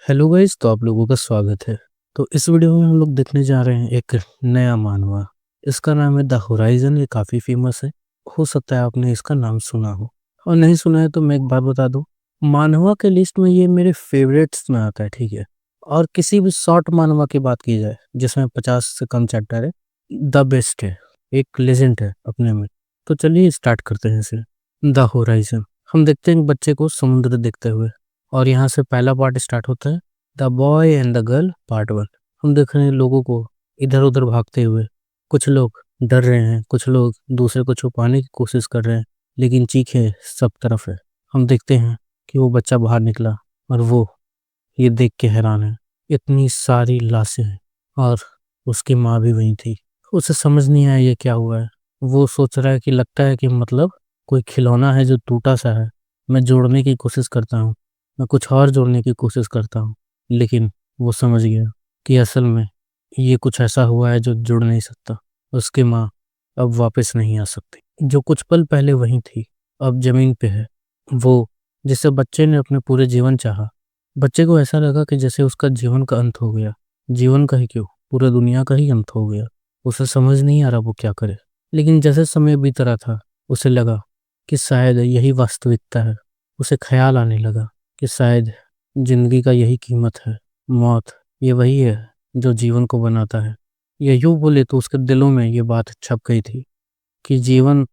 Hello guys, तो आप लोगों का स्वागत है। तो इस वीडियो में हम लोग देखने जा रहे हैं एक नया मानवा। इसका नाम है द होराइजन। ये काफ़ी फेमस है। हो सकता है आपने इसका नाम सुना हो, और नहीं सुना है तो मैं एक बात बता दूं, मानवा के लिस्ट में ये मेरे फेवरेट्स में आता है, ठीक है। और किसी भी शॉर्ट मानवा की बात की जाए जिसमें 50 से कम चैप्टर है, द बेस्ट है, एक लेजेंड है अपने में। तो चलिए स्टार्ट करते हैं इसे। The horizon. हम देखते हैं एक बच्चे को समुद्र देखते हुए, और यहाँ से पहला पार्ट स्टार्ट होता है, the boy and the girl part one. हम देख रहे हैं लोगों को इधर उधर भागते हुए। कुछ लोग डर रहे हैं, कुछ लोग दूसरे को छुपाने की कोशिश कर रहे हैं, लेकिन चीखें सब तरफ है। हम देखते हैं कि वो बच्चा बाहर निकला, और वो ये देख के हैरान है, इतनी सारी लाशें हैं, और उसकी माँ भी वहीं थी। उसे समझ नहीं आया ये क्या हुआ है। वो सोच रहा है कि लगता है कि मतलब कोई खिलौना है जो टूटा सा है, मैं जोड़ने की कोशिश करता हूँ, मैं कुछ और जोड़ने की कोशिश करता हूँ, लेकिन वो समझ गया कि असल में ये कुछ ऐसा हुआ है जो जुड़ नहीं सकता। उसकी माँ अब वापस नहीं आ सकती। जो कुछ पल पहले वहीं थी, अब जमीन पे है। वो जिसे बच्चे ने अपने पूरे जीवन चाहा। बच्चे को ऐसा लगा कि जैसे उसका जीवन का अंत हो गया। जीवन का ही क्यों, पूरा दुनिया का ही अंत हो गया। उसे समझ नहीं आ रहा वो क्या करे। लेकिन जैसे समय बीत रहा था, उसे लगा कि शायद यही वास्तविकता है। उसे ख्याल आने लगा कि शायद जिंदगी का यही कीमत है। मौत ये वही है जो जीवन को बनाता है। ये यूं बोले तो उसके दिलों में ये बात छप गई थी कि जीवन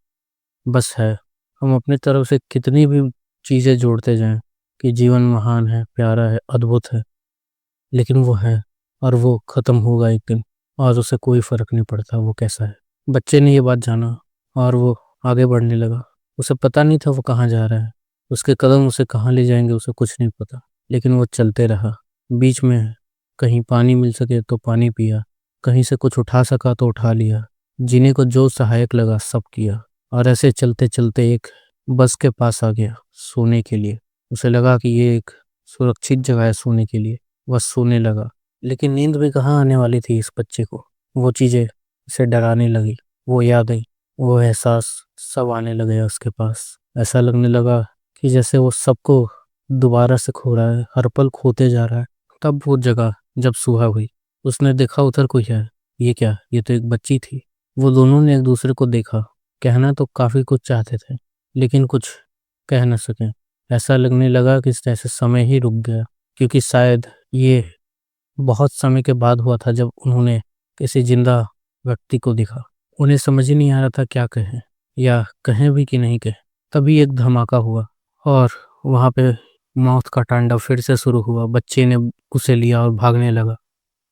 बस है। हम अपनी तरफ से कितनी भी चीज़ें जोड़ते जाएं कि जीवन महान है, प्यारा है, अद्भुत है, लेकिन वो है, और वो ख़त्म होगा एक दिन, और उसे कोई फ़र्क नहीं पड़ता वो कैसा है। बच्चे ने ये बात जाना, और वो आगे बढ़ने लगा। उसे पता नहीं था वो कहाँ जा रहा है, उसके कदम उसे कहाँ ले जाएंगे उसे कुछ नहीं पता। लेकिन वो चलते रहा। बीच में कहीं पानी मिल सके तो पानी पिया, कहीं से कुछ उठा सका तो उठा लिया। जीने को जो सहायक लगा सब किया। और ऐसे चलते चलते एक बस के पास आ गया सोने के लिए। उसे लगा कि ये एक सुरक्षित जगह है सोने के लिए। वह सोने लगा, लेकिन नींद भी कहाँ आने वाली थी इस बच्चे को। वो चीज़ें उसे डराने लगी, वो यादें, वो एहसास सब आने लगे उसके पास। ऐसा लगने लगा कि जैसे वो सबको दोबारा से खो रहा है, हर पल खोते जा रहा है। तब वो जगह जब सुबह हुई, उसने देखा उधर कोई है। ये क्या, ये तो एक बच्ची थी। वो दोनों ने एक दूसरे को देखा। कहना तो काफ़ी कुछ चाहते थे, लेकिन कुछ कह न सके। ऐसा लगने लगा कि जैसे समय ही रुक गया, क्योंकि शायद ये बहुत समय के बाद हुआ था जब उन्होंने किसी जिंदा व्यक्ति को देखा। उन्हें समझ ही नहीं आ रहा था क्या कहें, या कहें भी कि नहीं कहें। तभी एक धमाका हुआ, और वहाँ पे मौत का तांडव फिर से शुरू हुआ। बच्चे ने उसे लिया और भागने लगा।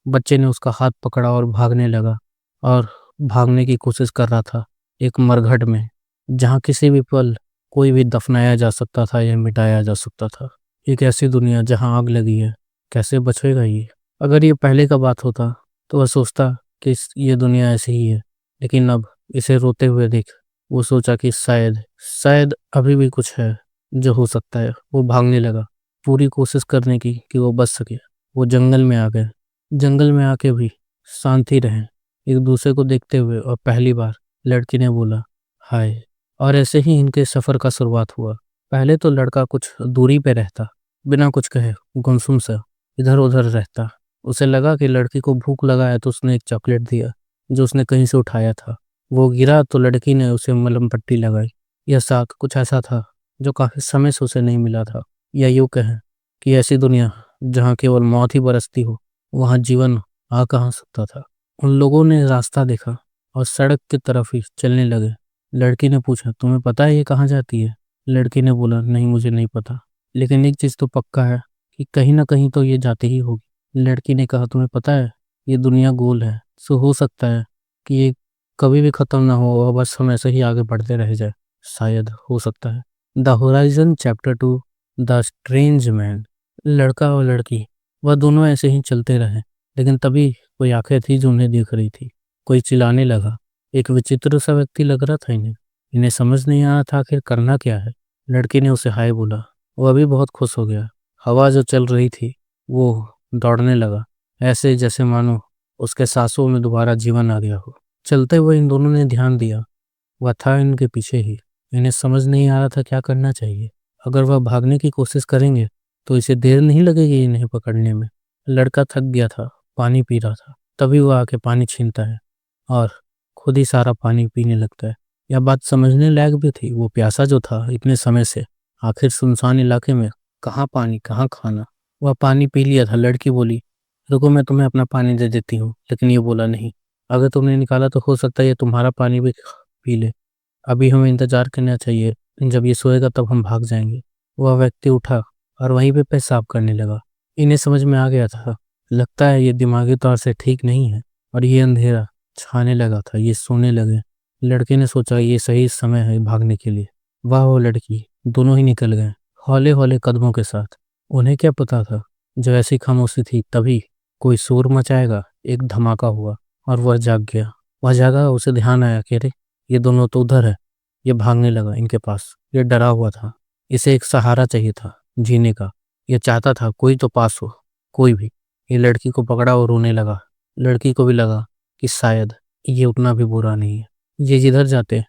बच्चे ने उसका हाथ पकड़ा और भागने लगा, और भागने की कोशिश कर रहा था एक मरघट में, जहाँ किसी भी पल कोई भी दफनाया जा सकता था या मिटाया जा सकता था। एक ऐसी दुनिया जहाँ आग लगी है, कैसे बचेगा ये। अगर ये पहले का बात होता तो वह सोचता कि ये दुनिया ऐसी ही है, लेकिन अब इसे रोते हुए देख वो सोचा कि शायद शायद अभी भी कुछ है जो हो सकता है। वो भागने लगा, पूरी कोशिश करने की कि वो बच सके। वो जंगल में आ गए। जंगल में आके भी शांति रहे एक दूसरे को देखते हुए, और पहली बार लड़की ने बोला हाय। और ऐसे ही इनके सफ़र का शुरुआत हुआ। पहले तो लड़का कुछ दूरी पे रहता, बिना कुछ कहे गुमसुम सा इधर उधर रहता। उसे लगा कि लड़की को भूख लगा है, तो उसने एक चॉकलेट दिया जो उसने कहीं से उठाया था। वो गिरा तो लड़की ने उसे मलहम पट्टी लगाई। यह साथ कुछ ऐसा था जो काफ़ी समय से उसे नहीं मिला था। या यूँ कहें कि ऐसी दुनिया जहाँ केवल मौत ही बरसती हो, वहाँ जीवन आ कहाँ सकता था। उन लोगों ने रास्ता देखा और सड़क की तरफ ही चलने लगे। लड़की ने पूछा तुम्हें पता है ये कहाँ जाती है? लड़की ने बोला नहीं, मुझे नहीं पता, लेकिन एक चीज़ तो पक्का है कि कहीं ना कहीं तो ये जाती ही होगी। लड़की ने कहा तुम्हें पता है ये दुनिया गोल है, सो हो सकता है कि ये कभी भी ख़त्म ना हो, और बस हम ऐसे ही आगे बढ़ते रह जाए। शायद हो सकता है। The horizon chapter 2, the strange man. लड़का और लड़की वह दोनों ऐसे ही चलते रहे, लेकिन तभी कोई आंखें थी जो उन्हें देख रही थी। कोई चिल्लाने लगा। एक विचित्र सा व्यक्ति लग रहा था इन्हें। इन्हें समझ नहीं आ रहा था आखिर करना क्या है। लड़की ने उसे हाय बोला। वह भी बहुत खुश हो गया। हवा जो चल रही थी वो दौड़ने लगा, ऐसे जैसे मानो उसके सांसों में दोबारा जीवन आ गया हो। चलते हुए इन दोनों ने ध्यान दिया, वह था इनके पीछे ही। इन्हें समझ नहीं आ रहा था क्या करना चाहिए। अगर वह भागने की कोशिश करेंगे तो इसे देर नहीं लगेगी इन्हें पकड़ने में। लड़का थक गया था, पानी पी रहा था, तभी वो आके पानी छीनता है और खुद ही सारा पानी पीने लगता है। यह बात समझने लायक भी थी। वो प्यासा जो था इतने समय से, आखिर सुनसान इलाके में कहाँ पानी कहाँ खाना। वह पानी पी लिया था। लड़की बोली, रुको मैं तुम्हें अपना पानी दे देती हूँ। लेकिन ये बोला, नहीं, अगर तुमने निकाला तो हो सकता है ये तुम्हारा पानी भी पी ले। अभी हमें इंतजार करना चाहिए, जब ये सोएगा तब हम भाग जाएंगे। वह व्यक्ति उठा और वहीं पे पेशाब करने लगा। इन्हें समझ में आ गया था, लगता है ये दिमागी तौर से ठीक नहीं है। और ये अंधेरा छाने लगा था, ये सोने लगे। लड़के ने सोचा ये सही समय है भागने के लिए। वाह वो लड़की, दोनों ही निकल गए हौले हौले कदमों के साथ। उन्हें क्या पता था, जो ऐसी खामोशी थी तभी कोई शोर मचाएगा। एक धमाका हुआ और वह जाग गया। वह जागा, उसे ध्यान आया कि अरे ये दोनों तो उधर है। ये भागने लगा इनके पास। ये डरा हुआ था, इसे एक सहारा चाहिए था जीने का। ये चाहता था कोई तो पास हो, कोई भी। ये लड़की को पकड़ा और रोने लगा। लड़की को भी लगा कि शायद ये उतना भी बुरा नहीं है। ये जिधर जाते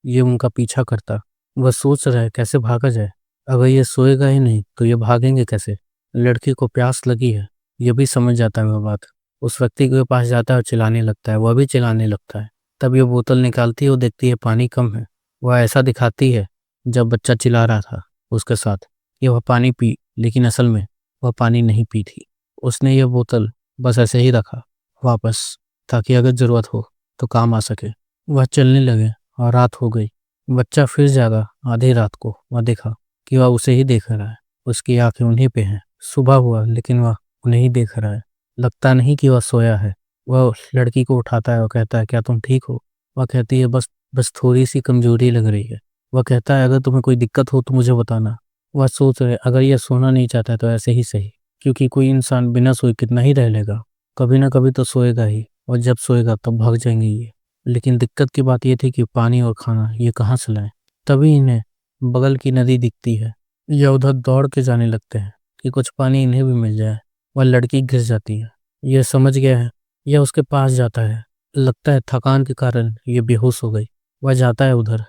ये उनका पीछा करता। वह सोच रहा है कैसे भागा जाए। अगर ये सोएगा ही नहीं तो ये भागेंगे कैसे। लड़की को प्यास लगी है, ये भी समझ जाता है वह बात। उस व्यक्ति के पास जाता है और चिल्लाने लगता है। वह भी चिल्लाने लगता है। तब ये बोतल निकालती है और देखती है पानी कम है। वह ऐसा दिखाती है जब बच्चा चिल्ला रहा था उसके साथ ये वह पानी पी, लेकिन असल में वह पानी नहीं पी थी। उसने यह बोतल बस ऐसे ही रखा वापस, ताकि अगर जरूरत हो तो काम आ सके। वह चलने लगे और रात हो गई। बच्चा फिर जागा। आधी रात को वह देखा कि वह उसे ही देख रहा है। उसकी आंखें उन्हीं पे हैं। सुबह हुआ लेकिन वह उन्हें ही देख रहा है। लगता नहीं कि वह सोया है। वह लड़की को उठाता है और कहता है, क्या तुम ठीक हो। वह कहती है, बस बस थोड़ी सी कमजोरी लग रही है। वह कहता है, अगर तुम्हें कोई दिक्कत हो तो मुझे बताना। वह सोच रहे, अगर यह सोना नहीं चाहता है तो ऐसे ही सही, क्योंकि कोई इंसान बिना सोए कितना ही रह लेगा। कभी ना कभी तो सोएगा ही, और जब सोएगा तब भाग जाएंगे ये। लेकिन दिक्कत की बात यह थी कि पानी और खाना ये कहाँ से लाएं। तभी इन्हें बगल की नदी दिखती है। यह उधर दौड़ के जाने लगते हैं कि कुछ पानी इन्हें भी मिल जाए। वह लड़की गिर जाती है। यह समझ गया है। यह उसके पास जाता है। लगता है थकान के कारण ये बेहोश हो गई। वह जाता है उधर,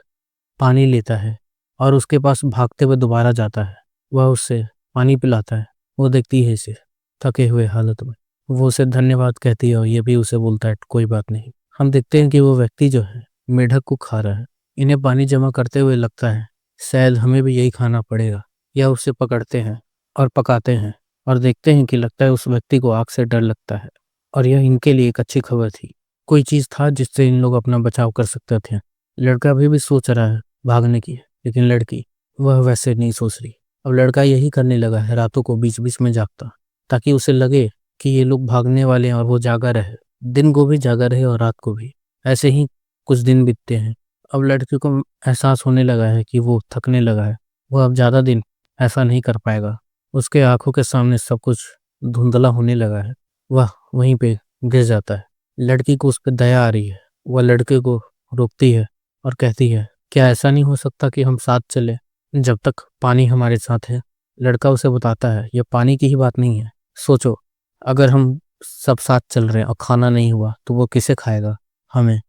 पानी लेता है और उसके पास भागते हुए दोबारा जाता है। वह उससे पानी पिलाता है। वो देखती है इसे थके हुए हालत में। वो उसे धन्यवाद कहती है और ये भी उसे बोलता है कोई बात नहीं। हम देखते हैं कि वो व्यक्ति जो है मेढक को खा रहा है। इन्हें पानी जमा करते हुए लगता है शायद हमें भी यही खाना पड़ेगा। या उसे पकड़ते हैं और पकाते हैं और देखते हैं कि लगता है उस व्यक्ति को आग से डर लगता है। और यह इनके लिए एक अच्छी खबर थी। कोई चीज़ था जिससे इन लोग अपना बचाव कर सकते थे। लड़का अभी भी सोच रहा है भागने की, लेकिन लड़की वह वैसे नहीं सोच रही। अब लड़का यही करने लगा है, रातों को बीच बीच में जागता, ताकि उसे लगे कि ये लोग भागने वाले हैं और वो जागा रहे। दिन को भी जागा रहे और रात को भी। ऐसे ही कुछ दिन बीतते हैं। अब लड़की को एहसास होने लगा है कि वो थकने लगा है। वो अब ज़्यादा दिन ऐसा नहीं कर पाएगा। उसके आंखों के सामने सब कुछ धुंधला होने लगा है। वह वहीं पे गिर जाता है। लड़की को उस पर दया आ रही है। वह लड़के को रोकती है और कहती है, क्या ऐसा नहीं हो सकता कि हम साथ चले जब तक पानी हमारे साथ है। लड़का उसे बताता है, यह पानी की ही बात नहीं है। सोचो, अगर हम सब साथ चल रहे हैं और खाना नहीं हुआ तो वो किसे खाएगा। हमें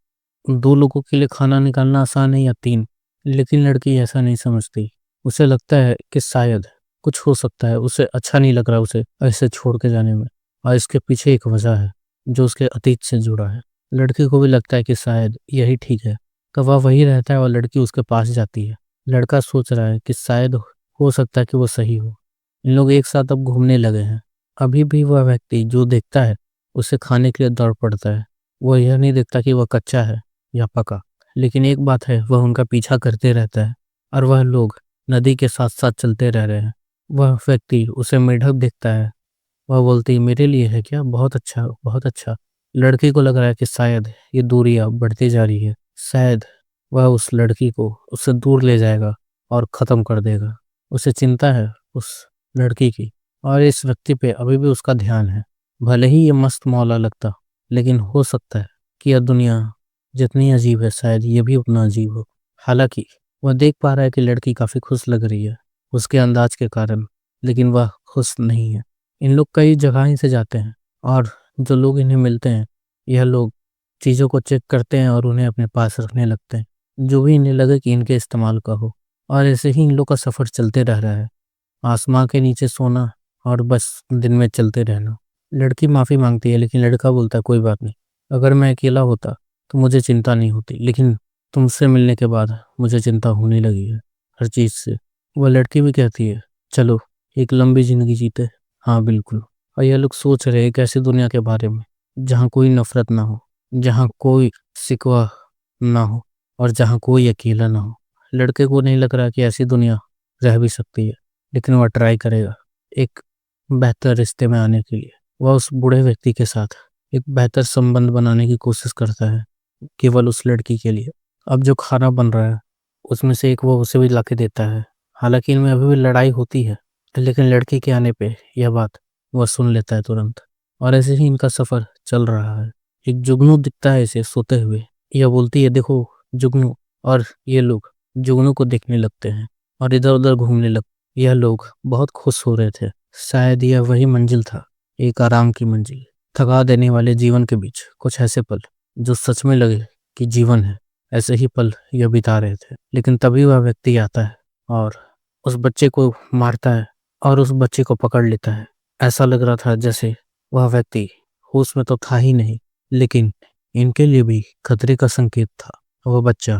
2 लोगों के लिए खाना निकालना आसान है या 3। लेकिन लड़की ऐसा नहीं समझती। उसे लगता है कि शायद कुछ हो सकता है। उसे अच्छा नहीं लग रहा उसे ऐसे छोड़ के जाने में। और इसके पीछे एक वजह है जो उसके अतीत से जुड़ा है। लड़की को भी लगता है कि शायद यही ठीक है। तो वह वही रहता है और लड़की उसके पास जाती है। लड़का सोच रहा है कि शायद हो सकता है कि वो सही हो। इन लोग एक साथ अब घूमने लगे हैं। अभी भी वह व्यक्ति जो देखता है उसे खाने के लिए दौड़ पड़ता है। वह यह नहीं देखता कि वह कच्चा है या पका। लेकिन एक बात है, वह उनका पीछा करते रहता है और वह लोग नदी के साथ साथ चलते रह रहे हैं। वह व्यक्ति उसे मेढक देखता है। वह बोलती, मेरे लिए है क्या, बहुत अच्छा बहुत अच्छा। लड़की को लग रहा है कि शायद ये दूरी अब बढ़ती जा रही है। शायद वह उस लड़की को उससे दूर ले जाएगा और ख़त्म कर देगा। उसे चिंता है उस लड़की की और इस व्यक्ति पे अभी भी उसका ध्यान है। भले ही ये मस्त मौला लगता, लेकिन हो सकता है कि यह दुनिया जितनी अजीब है शायद ये भी उतना अजीब हो। हालांकि वह देख पा रहा है कि लड़की काफ़ी खुश लग रही है उसके अंदाज के कारण, लेकिन वह खुश नहीं है। इन लोग कई जगह से जाते हैं और जो लोग इन्हें मिलते हैं यह लोग चीज़ों को चेक करते हैं और उन्हें अपने पास रखने लगते हैं, जो भी इन्हें लगे कि इनके इस्तेमाल का हो। और ऐसे ही इन लोग का सफ़र चलते रह रहा है। आसमां के नीचे सोना और बस दिन में चलते रहना। लड़की माफ़ी मांगती है लेकिन लड़का बोलता है कोई बात नहीं, अगर मैं अकेला होता तो मुझे चिंता नहीं होती, लेकिन तुमसे मिलने के बाद मुझे चिंता होने लगी है हर चीज़ से। वह लड़की भी कहती है चलो एक लंबी ज़िंदगी जीते। हाँ बिल्कुल। और यह लोग सोच रहे हैं एक ऐसी दुनिया के बारे में जहाँ कोई नफरत ना हो, जहाँ कोई सिकवा ना हो और जहाँ कोई अकेला ना हो। लड़के को नहीं लग रहा कि ऐसी दुनिया रह भी सकती है, लेकिन वह ट्राई करेगा एक बेहतर रिश्ते में आने के लिए। वह उस बूढ़े व्यक्ति के साथ एक बेहतर संबंध बनाने की कोशिश करता है, केवल उस लड़की के लिए। अब जो खाना बन रहा है उसमें से एक वो उसे भी ला के देता है। हालांकि इनमें अभी भी लड़ाई होती है, लेकिन लड़की के आने पे यह बात वह सुन लेता है तुरंत। और ऐसे ही इनका सफ़र चल रहा है। एक जुगनू दिखता है इसे सोते हुए। यह बोलती है देखो जुगनू, और ये लोग जुगनू को देखने लगते हैं और इधर उधर घूमने लग। यह लोग बहुत खुश हो रहे थे। शायद यह वही मंजिल था, एक आराम की मंजिल। थका देने वाले जीवन के बीच कुछ ऐसे पल जो सच में लगे कि जीवन है। ऐसे ही पल यह बिता रहे थे, लेकिन तभी वह व्यक्ति आता है और उस बच्चे को मारता है और उस बच्चे को पकड़ लेता है। ऐसा लग रहा था जैसे वह व्यक्ति होश में तो था ही नहीं, लेकिन इनके लिए भी खतरे का संकेत था। वह बच्चा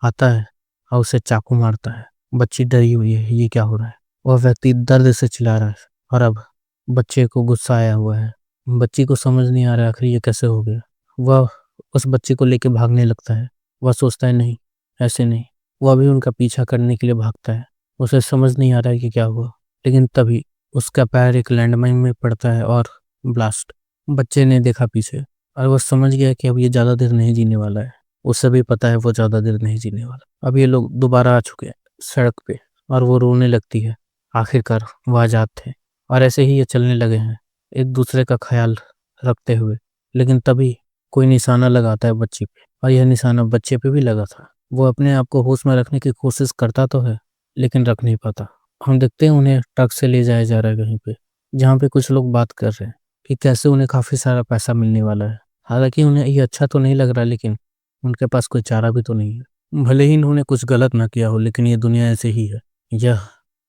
आता है और उसे चाकू मारता है। बच्ची डरी हुई है, ये क्या हो रहा है। वह व्यक्ति दर्द से चिल्ला रहा है और अब बच्चे को गुस्सा आया हुआ है। बच्ची को समझ नहीं आ रहा आखिर ये कैसे हो गया। वह उस बच्चे को लेके भागने लगता है। वह सोचता है नहीं, ऐसे नहीं। वह भी उनका पीछा करने के लिए भागता है। उसे समझ नहीं आ रहा है कि क्या हुआ, लेकिन तभी उसका पैर एक लैंडमाइन में पड़ता है और ब्लास्ट। बच्चे ने देखा पीछे और वह समझ गया कि अब ये ज़्यादा देर नहीं जीने वाला है। उसे भी पता है वो ज़्यादा देर नहीं जीने वाला। अब ये लोग दोबारा आ चुके हैं सड़क पे और वो रोने लगती है। आखिरकार वो आज़ाद थे और ऐसे ही ये चलने लगे हैं एक दूसरे का ख्याल रखते हुए। लेकिन तभी कोई निशाना लगाता है बच्ची पे, और यह निशाना बच्चे पे भी लगा था। वो अपने आप को होश में रखने की कोशिश करता तो है, लेकिन रख नहीं पाता। हम देखते हैं उन्हें ट्रक से ले जाया जा रहा है कहीं पे, जहाँ पे कुछ लोग बात कर रहे हैं कि कैसे उन्हें काफ़ी सारा पैसा मिलने वाला है। हालांकि उन्हें ये अच्छा तो नहीं लग रहा, लेकिन उनके पास कोई चारा भी तो नहीं है। भले ही इन्होंने कुछ गलत ना किया हो, लेकिन ये दुनिया ऐसे ही है। यह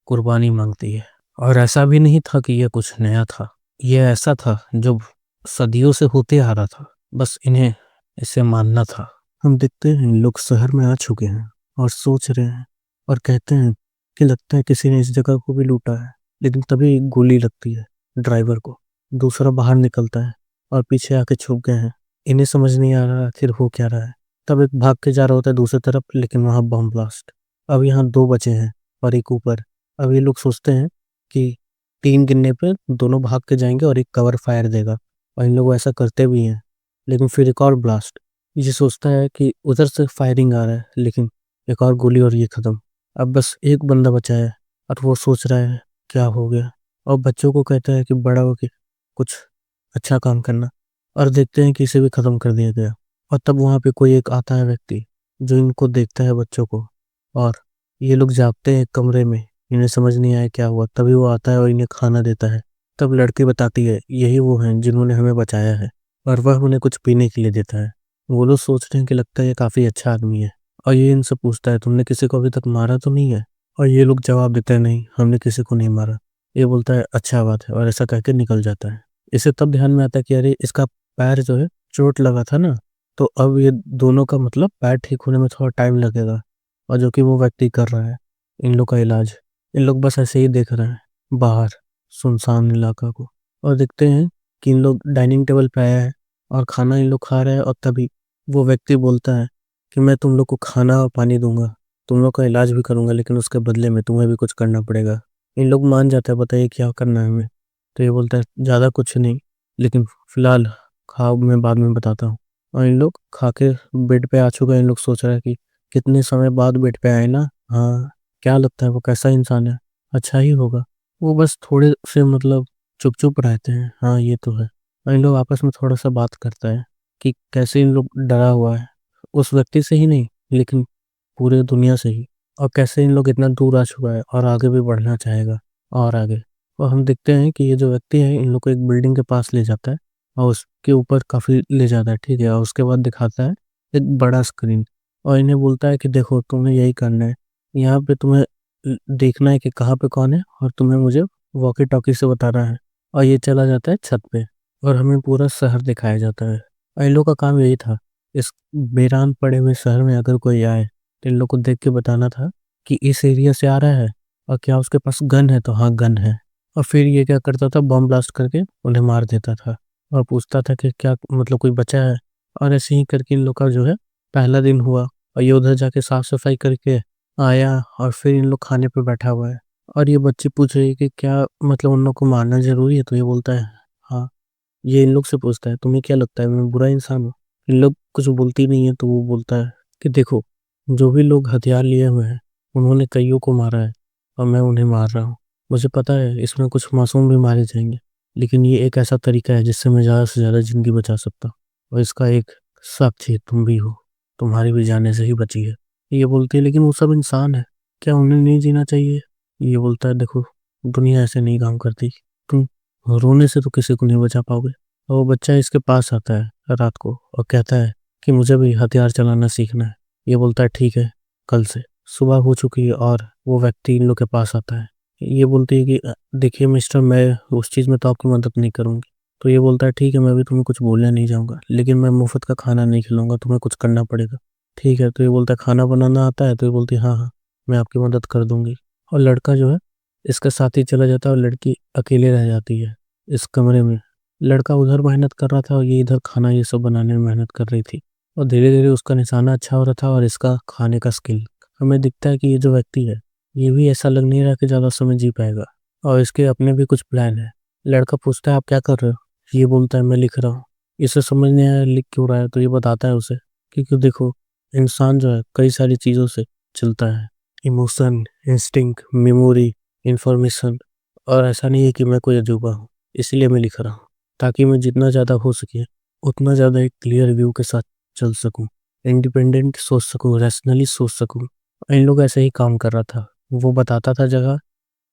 कुर्बानी मांगती है। और ऐसा भी नहीं था कि यह कुछ नया था। यह ऐसा था जो सदियों से होते आ रहा था, बस इन्हें इसे मानना था। हम देखते हैं लोग शहर में आ चुके हैं और सोच रहे हैं और कहते हैं कि लगता है किसी ने इस जगह को भी लूटा है। लेकिन तभी एक गोली लगती है ड्राइवर को। दूसरा बाहर निकलता है और पीछे आके छुप गए हैं। इन्हें समझ नहीं आ रहा आखिर हो क्या रहा है। तब एक भाग के जा रहा होता है दूसरी तरफ, लेकिन वहाँ बम ब्लास्ट। अब यहाँ दो बचे हैं और एक ऊपर। अब ये लोग सोचते हैं कि 3 गिनने पे दोनों भाग के जाएंगे और एक कवर फायर देगा, और इन लोग ऐसा करते भी हैं। लेकिन फिर एक और ब्लास्ट। ये सोचता है कि उधर से फायरिंग आ रहा है, लेकिन एक और गोली और ये खत्म। अब बस एक बंदा बचा है और वो सोच रहा है क्या हो गया, और बच्चों को कहता है कि बड़ा होके कुछ अच्छा काम करना। और देखते हैं कि इसे भी खत्म कर दिया गया। और तब वहाँ पे कोई एक आता है व्यक्ति जो इनको देखता है बच्चों को, और ये लोग जागते हैं एक कमरे में। इन्हें समझ नहीं आया क्या हुआ, तभी वो आता है और इन्हें खाना देता है। तब लड़की बताती है यही वो हैं जिन्होंने हमें बचाया है, और वह उन्हें कुछ पीने के लिए देता है। वो लोग सोच रहे हैं कि लगता है ये काफ़ी अच्छा आदमी है, और ये इनसे पूछता है तुमने किसी को अभी तक मारा तो नहीं है। और ये लोग जवाब देते हैं नहीं, हमने किसी को नहीं मारा। ये बोलता है अच्छा बात है, और ऐसा कह के निकल जाता है। इसे तब ध्यान में आता है कि अरे इसका पैर जो है चोट लगा था ना, तो अब ये दोनों का मतलब पैर ठीक होने में थोड़ा टाइम लगेगा, और जो कि वो व्यक्ति कर रहा है इन लोग का इलाज। इन लोग बस ऐसे ही देख रहे हैं बाहर सुनसान इलाका को, और देखते हैं कि इन लोग डाइनिंग टेबल पे आया है और खाना इन लोग खा रहे हैं। और तभी वो व्यक्ति बोलता है कि मैं तुम लोग को खाना और पानी दूंगा, तुम लोग का इलाज भी करूंगा, लेकिन उसके बदले में तुम्हें भी कुछ करना पड़ेगा। इन लोग मान जाते हैं, बताइए क्या करना है हमें। तो ये बोलता है ज़्यादा कुछ नहीं, लेकिन फिलहाल खाओ, मैं बाद में बताता हूँ। और इन लोग खा के बेड पे आ चुके हैं। इन लोग सोच रहे हैं कि कितने समय बाद बेड पे आए ना। हाँ, क्या लगता है वो कैसा इंसान है, अच्छा ही होगा। वो बस थोड़े से मतलब चुप चुप रहते हैं। हाँ ये तो है। और इन लोग आपस में थोड़ा सा बात करता है कि कैसे इन लोग डरा हुआ है, उस व्यक्ति से ही नहीं लेकिन पूरे दुनिया से ही। और कैसे इन लोग इतना दूर आ चुका है और आगे भी बढ़ना चाहेगा और आगे। और हम देखते हैं कि ये जो व्यक्ति है इन लोग को एक बिल्डिंग के पास ले जाता है और उसके ऊपर काफ़ी ले जाता है, ठीक है। और उसके बाद दिखाता है एक बड़ा स्क्रीन, और इन्हें बोलता है कि देखो तुम्हें यही करना है, यहाँ पे तुम्हें देखना है कि कहाँ पे कौन है और तुम्हें मुझे वॉकी टॉकी से बताना है। और ये चला जाता है छत पे और हमें पूरा शहर दिखाया जाता है। और इन लोग का काम यही था, इस वीरान पड़े हुए शहर में अगर कोई आए तो इन लोग को देख के बताना था कि इस एरिया से आ रहा है और क्या उसके पास गन है, तो हाँ गन है। और फिर ये क्या करता था, बम ब्लास्ट करके उन्हें मार देता था और पूछता था कि क्या मतलब कोई बचा है। और ऐसे ही करके इन लोग का जो है पहला दिन हुआ और ये उधर जाके साफ सफाई करके आया और फिर इन लोग खाने पे बैठा हुआ है। और ये बच्ची पूछ रही है कि क्या मतलब उन लोग को मारना जरूरी है, तो ये बोलता है हाँ। ये इन लोग से पूछता है तुम्हें क्या लगता है मैं बुरा इंसान हूँ। इन लोग कुछ बोलती नहीं है तो वो बोलता है कि देखो, जो भी लोग हथियार लिए हुए हैं उन्होंने कईयों को मारा है और मैं उन्हें मार रहा हूँ। मुझे पता है इसमें कुछ मासूम भी मारे जाएंगे, लेकिन ये एक ऐसा तरीका है जिससे मैं ज़्यादा से ज़्यादा जिंदगी बचा सकता हूँ। और इसका एक साक्षी तुम भी हो, तुम्हारी भी जाने से ही बची है। ये बोलती है लेकिन वो सब इंसान है, क्या उन्हें नहीं जीना चाहिए। ये बोलता है देखो, दुनिया ऐसे नहीं काम करती, तुम रोने से तो किसी को नहीं बचा पाओगे। और वो बच्चा इसके पास आता है रात को और कहता है कि मुझे भी हथियार चलाना सीखना है। ये बोलता है ठीक है, कल से। सुबह हो चुकी है और वो व्यक्ति इन लोग के पास आता है। ये बोलती है कि देखिए मिस्टर, मैं उस चीज़ में तो आपकी मदद नहीं करूँगी। तो ये बोलता है ठीक है, मैं भी तुम्हें कुछ बोलने नहीं जाऊँगा, लेकिन मैं मुफ्त का खाना नहीं खिलाऊंगा, तुम्हें कुछ करना पड़ेगा। ठीक है, तो ये बोलता है खाना बनाना आता है, तो ये बोलती है हाँ हाँ, मैं आपकी मदद कर दूंगी। और लड़का जो है इसका साथी चला जाता है और लड़की अकेले रह जाती है इस कमरे में। लड़का उधर मेहनत कर रहा था और ये इधर खाना ये सब बनाने में मेहनत कर रही थी। और धीरे धीरे उसका निशाना अच्छा हो रहा था और इसका खाने का स्किल। हमें दिखता है कि ये जो व्यक्ति है ये भी ऐसा लग नहीं रहा कि ज़्यादा समय जी पाएगा और इसके अपने भी कुछ प्लान है। लड़का पूछता है आप क्या कर रहे हो। ये बोलता है मैं लिख रहा हूँ। इसे समझ नहीं आया लिख क्यों रहा है, तो ये बताता है उसे क्योंकि देखो, इंसान जो है कई सारी चीज़ों से चलता है, इमोशन, इंस्टिंक्ट, मेमोरी, इंफॉर्मेशन। और ऐसा नहीं है कि मैं कोई अजूबा हूँ, इसलिए मैं लिख रहा हूँ ताकि मैं जितना ज़्यादा हो सके उतना ज़्यादा एक क्लियर व्यू के साथ चल सकूँ, इंडिपेंडेंट सोच सकूँ, रैशनली सोच सकूँ। इन लोग ऐसे ही काम कर रहा था, वो बताता था जगह,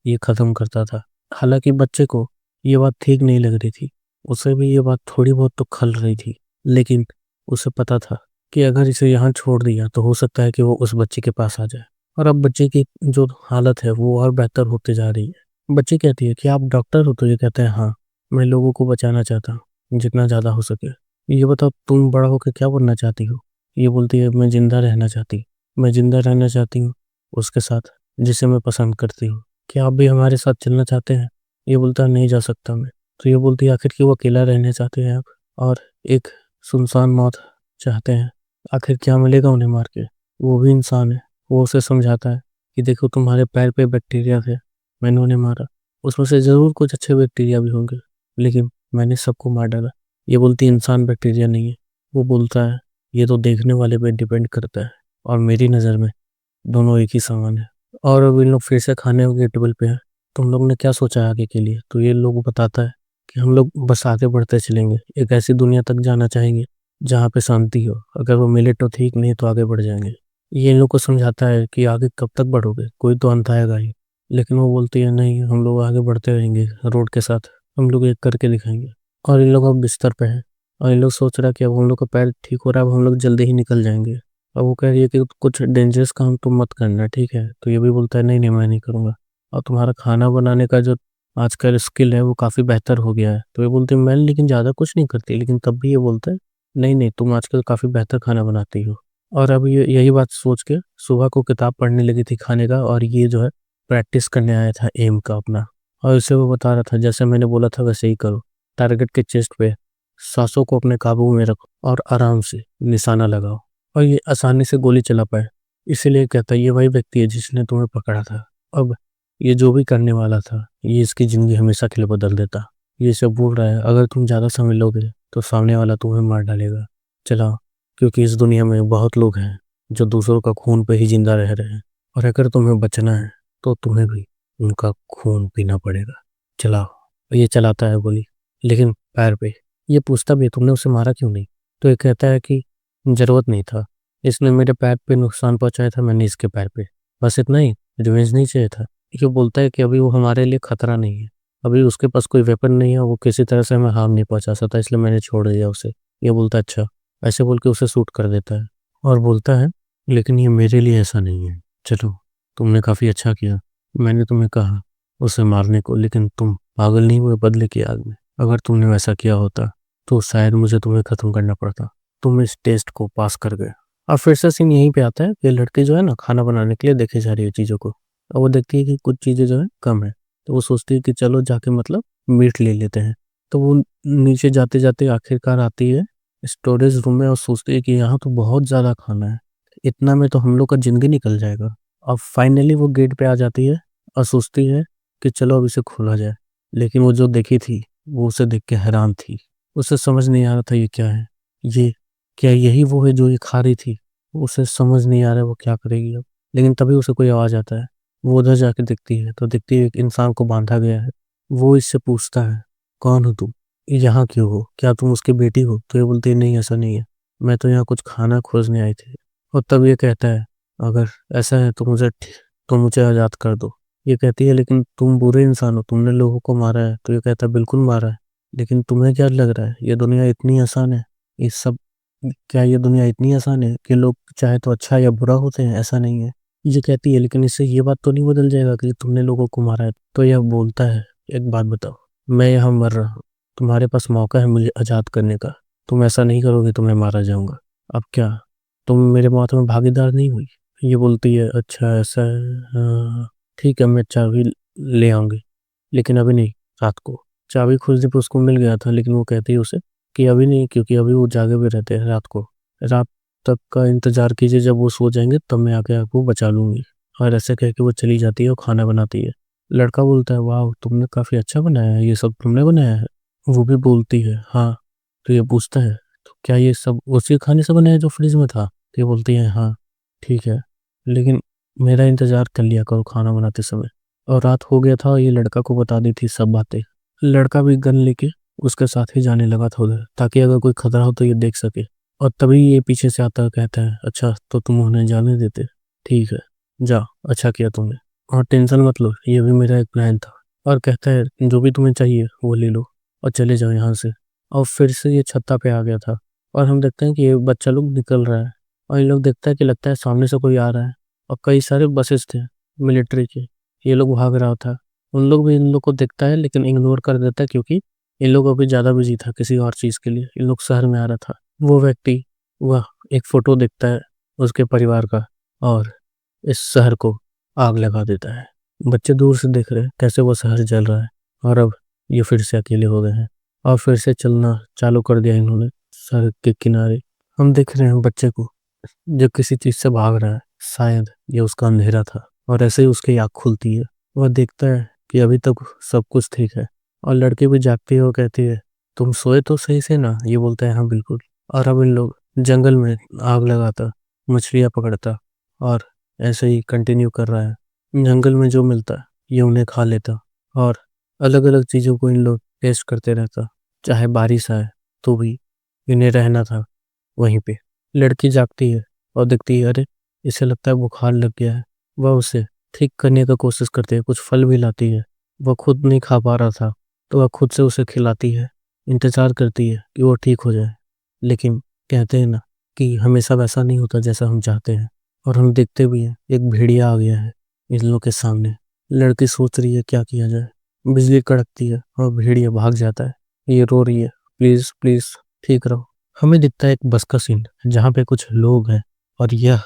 ये ख़त्म करता था। हालांकि बच्चे को ये बात ठीक नहीं लग रही थी, उसे भी ये बात थोड़ी बहुत तो खल रही थी, लेकिन उसे पता था कि अगर इसे यहाँ छोड़ दिया तो हो सकता है कि वो उस बच्चे के पास आ जाए। और अब बच्चे की जो हालत है वो और बेहतर होते जा रही है। बच्ची कहती है कि आप डॉक्टर हो, तो ये कहते हैं हाँ, मैं लोगों को बचाना चाहता हूँ जितना ज़्यादा हो सके। ये बताओ तुम बड़ा होकर क्या बनना चाहती हो। ये बोलती है मैं जिंदा रहना चाहती हूँ, मैं जिंदा रहना चाहती हूँ उसके साथ जिसे मैं पसंद करती हूँ। क्या आप भी हमारे साथ चलना चाहते हैं। ये बोलता है नहीं जा सकता मैं। तो ये बोलती है आखिर क्यों अकेला रहना चाहते हैं आप, और एक सुनसान मौत चाहते हैं। आखिर क्या मिलेगा उन्हें मार के, वो भी इंसान है। वो उसे समझाता है कि देखो तुम्हारे पैर पे बैक्टीरिया थे, मैंने उन्हें मारा, उसमें से ज़रूर कुछ अच्छे बैक्टीरिया भी होंगे, लेकिन मैंने सबको मार डाला। ये बोलती है इंसान बैक्टीरिया नहीं है। वो बोलता है ये तो देखने वाले पे डिपेंड करता है, और मेरी नज़र में दोनों एक ही समान है। और अब इन लोग फिर से खाने के टेबल पे है। तुम लोग ने क्या सोचा है आगे के लिए। तो ये लोग बताता है कि हम लोग बस आगे बढ़ते चलेंगे, एक ऐसी दुनिया तक जाना चाहेंगे जहाँ पे शांति हो। अगर वो मिले तो ठीक, नहीं तो आगे बढ़ जाएंगे। ये इन लोग को समझाता है कि आगे कब तक बढ़ोगे, कोई तो अंत आएगा ही। लेकिन वो बोलती है नहीं, हम लोग आगे बढ़ते रहेंगे रोड के साथ, हम लोग एक करके दिखाएंगे। और इन लोग अब बिस्तर पे हैं और इन लोग सोच रहा है कि अब हम लोग का पैर ठीक हो रहा है, अब हम लोग जल्दी ही निकल जाएंगे। और वो कह रही है कि कुछ डेंजरस काम तुम मत करना, ठीक है। तो ये भी बोलता है नहीं नहीं, मैं नहीं करूँगा। और तुम्हारा खाना बनाने का जो आजकल स्किल है वो काफ़ी बेहतर हो गया है। तो ये बोलते हैं मैं लेकिन ज़्यादा कुछ नहीं करती, लेकिन तब भी ये बोलता है नहीं नहीं, तुम आजकल काफ़ी बेहतर खाना बनाती हो। और अब ये यही बात सोच के सुबह को किताब पढ़ने लगी थी खाने का, और ये जो है प्रैक्टिस करने आया था एम का अपना। और उसे वो बता रहा था जैसे मैंने बोला था वैसे ही करो, टारगेट के चेस्ट पे सांसों को अपने काबू में रखो और आराम से निशाना लगाओ। और ये आसानी से गोली चला पाए, इसीलिए कहता है ये वही व्यक्ति है जिसने तुम्हें पकड़ा था। अब ये जो भी करने वाला था ये इसकी ज़िंदगी हमेशा के लिए बदल देता। ये सब बोल रहा है अगर तुम ज़्यादा समय लोगे तो सामने वाला तुम्हें मार डालेगा। चलाओ, क्योंकि इस दुनिया में बहुत लोग हैं जो दूसरों का खून पे ही जिंदा रह रहे हैं, और अगर तुम्हें बचना है तो तुम्हें भी उनका खून पीना पड़ेगा। चलाओ। ये चलाता है गोली, लेकिन पैर पे। ये पूछता भी है तुमने उसे मारा क्यों नहीं। तो ये कहता है कि ज़रूरत नहीं था, इसने मेरे पैर पे नुकसान पहुंचाया था, मैंने इसके पैर पे, बस इतना ही, रिवेंज नहीं चाहिए था। ये बोलता है कि अभी वो हमारे लिए खतरा नहीं है, अभी उसके पास कोई वेपन नहीं है, वो किसी तरह से हमें हार्म नहीं पहुंचा सकता, इसलिए मैंने छोड़ दिया उसे। ये बोलता है अच्छा, ऐसे बोल के उसे शूट कर देता है और बोलता है लेकिन ये मेरे लिए ऐसा नहीं है। चलो, तुमने काफ़ी अच्छा किया, मैंने तुम्हें कहा उसे मारने को, लेकिन तुम पागल नहीं हुए बदले की आग में। अगर तुमने वैसा किया होता तो शायद मुझे तुम्हें खत्म करना पड़ता। तुम इस टेस्ट को पास कर गए। अब फिर से सीन यहीं पे आता है कि लड़की जो है ना खाना बनाने के लिए देखे जा रही है चीज़ों को, और वो देखती है कि कुछ चीज़ें जो है कम है, तो वो सोचती है कि चलो जाके मतलब मीट ले लेते हैं। तो वो नीचे जाते जाते आखिरकार आती है स्टोरेज रूम में और सोचती है कि यहाँ तो बहुत ज़्यादा खाना है, इतना में तो हम लोग का जिंदगी निकल जाएगा। अब फाइनली वो गेट पे आ जाती है और सोचती है कि चलो अब इसे खोला जाए। लेकिन वो जो देखी थी वो उसे देख के हैरान थी। उसे समझ नहीं आ रहा था ये क्या है, ये क्या यही वो है जो ये खा रही थी। उसे समझ नहीं आ रहा है वो क्या करेगी अब। लेकिन तभी उसे कोई आवाज़ आता है। वो उधर जाके देखती है तो देखती है एक इंसान को बांधा गया है। वो इससे पूछता है, कौन हो तुम, यहाँ क्यों हो, क्या तुम उसकी बेटी हो? तो ये बोलती है, नहीं ऐसा नहीं है, मैं तो यहाँ कुछ खाना खोजने आई थी। और तब ये कहता है, अगर ऐसा है तो मुझे आज़ाद कर दो। ये कहती है, लेकिन तुम बुरे इंसान हो, तुमने लोगों को मारा है। तो ये कहता है, बिल्कुल मारा है, लेकिन तुम्हें क्या लग रहा है ये दुनिया इतनी आसान है? ये सब क्या ये दुनिया इतनी आसान है कि लोग चाहे तो अच्छा या बुरा होते हैं? ऐसा नहीं है। ये कहती है, लेकिन इससे ये बात तो नहीं बदल जाएगा कि तुमने लोगों को मारा है। तो यह बोलता है, एक बात बताओ, मैं यहाँ मर रहा हूँ, तुम्हारे पास मौका है मुझे आज़ाद करने का, तुम ऐसा नहीं करोगे तो मैं मारा जाऊंगा। अब क्या तुम मेरे मौत में भागीदार नहीं हुई? ये बोलती है, अच्छा ऐसा है, हाँ, ठीक है, मैं चाबी ले आऊंगी, लेकिन अभी नहीं, रात को। चाबी कुछ दिन उसको मिल गया था, लेकिन वो कहती है उसे कि अभी नहीं, क्योंकि अभी वो जागे हुए रहते हैं रात को। रात तक का इंतजार कीजिए, जब वो सो जाएंगे तब मैं आके आपको बचा लूंगी। और ऐसे कह के वो चली जाती है और खाना बनाती है। लड़का बोलता है, वाह तुमने काफ़ी अच्छा बनाया है, ये सब तुमने बनाया है? वो भी बोलती है, हाँ। तो ये पूछता है, तो क्या ये सब उसी खाने से बना है जो फ्रिज में था? तो ये बोलती है, हाँ ठीक है, लेकिन मेरा इंतजार कर लिया करो खाना बनाते समय। और रात हो गया था और ये लड़का को बता दी थी सब बातें। लड़का भी गन लेके उसके साथ ही जाने लगा था उधर, ताकि अगर कोई खतरा हो तो ये देख सके। और तभी ये पीछे से आता है, कहता है, अच्छा तो तुम उन्हें जाने देते? ठीक है, जा, अच्छा किया तुमने, और टेंशन मत लो, ये भी मेरा एक प्लान था। और कहता है, जो भी तुम्हें चाहिए वो ले लो और चले जाओ यहाँ से। और फिर से ये छत्ता पे आ गया था, और हम देखते हैं कि ये बच्चा लोग निकल रहा है। और ये लोग देखता है कि लगता है सामने से कोई आ रहा है, और कई सारे बसेस थे मिलिट्री के। ये लोग भाग रहा था। उन लोग भी इन लोग को देखता है, लेकिन इग्नोर कर देता है, क्योंकि इन लोग अभी ज़्यादा बिजी था किसी और चीज़ के लिए। इन लोग शहर में आ रहा था। वो व्यक्ति, वह एक फ़ोटो देखता है उसके परिवार का, और इस शहर को आग लगा देता है। बच्चे दूर से देख रहे हैं कैसे वो शहर जल रहा है, और अब ये फिर से अकेले हो गए हैं। और फिर से चलना चालू कर दिया इन्होंने सड़क के किनारे। हम देख रहे हैं बच्चे को जो किसी चीज से भाग रहा है, शायद ये उसका अंधेरा था। और ऐसे ही उसकी आँख खुलती है, वह देखता है कि अभी तक सब कुछ ठीक है। और लड़की भी जागती है और कहती है, तुम सोए तो सही से ना? ये बोलता है, हाँ बिल्कुल। और अब इन लोग जंगल में आग लगाता, मछलियाँ पकड़ता, और ऐसे ही कंटिन्यू कर रहा है। जंगल में जो मिलता है ये उन्हें खा लेता, और अलग अलग चीज़ों को इन लोग टेस्ट करते रहता। चाहे बारिश आए तो भी इन्हें रहना था वहीं पे। लड़की जागती है और देखती है, अरे इसे लगता है बुखार लग गया है। वह उसे ठीक करने का कोशिश करती है, कुछ फल भी लाती है। वह खुद नहीं खा पा रहा था तो वह खुद से उसे खिलाती है, इंतजार करती है कि वो ठीक हो जाए। लेकिन कहते हैं ना कि हमेशा वैसा नहीं होता जैसा हम चाहते हैं। और हम देखते भी हैं, एक भेड़िया आ गया है इन लोगों के सामने। लड़की सोच रही है क्या किया जाए। बिजली कड़कती है और भेड़िया भाग जाता है। ये रो रही है, प्लीज प्लीज ठीक रहो। हमें दिखता है एक बस का सीन जहाँ पे कुछ लोग हैं, और यह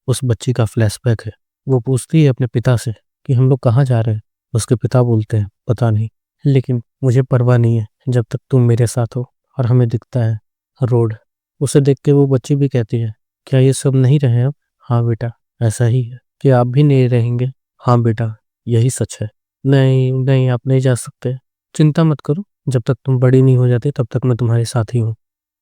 उस बच्ची का फ्लैशबैक है। वो पूछती है अपने पिता से कि हम लोग कहाँ जा रहे हैं। उसके पिता बोलते हैं, पता नहीं, लेकिन मुझे परवाह नहीं है जब तक तुम मेरे साथ हो। और हमें दिखता है रोड। उसे देख के वो बच्ची भी कहती है, क्या ये सब नहीं रहे अब? हाँ बेटा, ऐसा ही है। कि आप भी नहीं रहेंगे? हाँ बेटा, यही सच है। नहीं नहीं, आप नहीं जा सकते। चिंता मत करो, जब तक तुम बड़ी नहीं हो जाती तब तक मैं तुम्हारे साथ ही हूँ।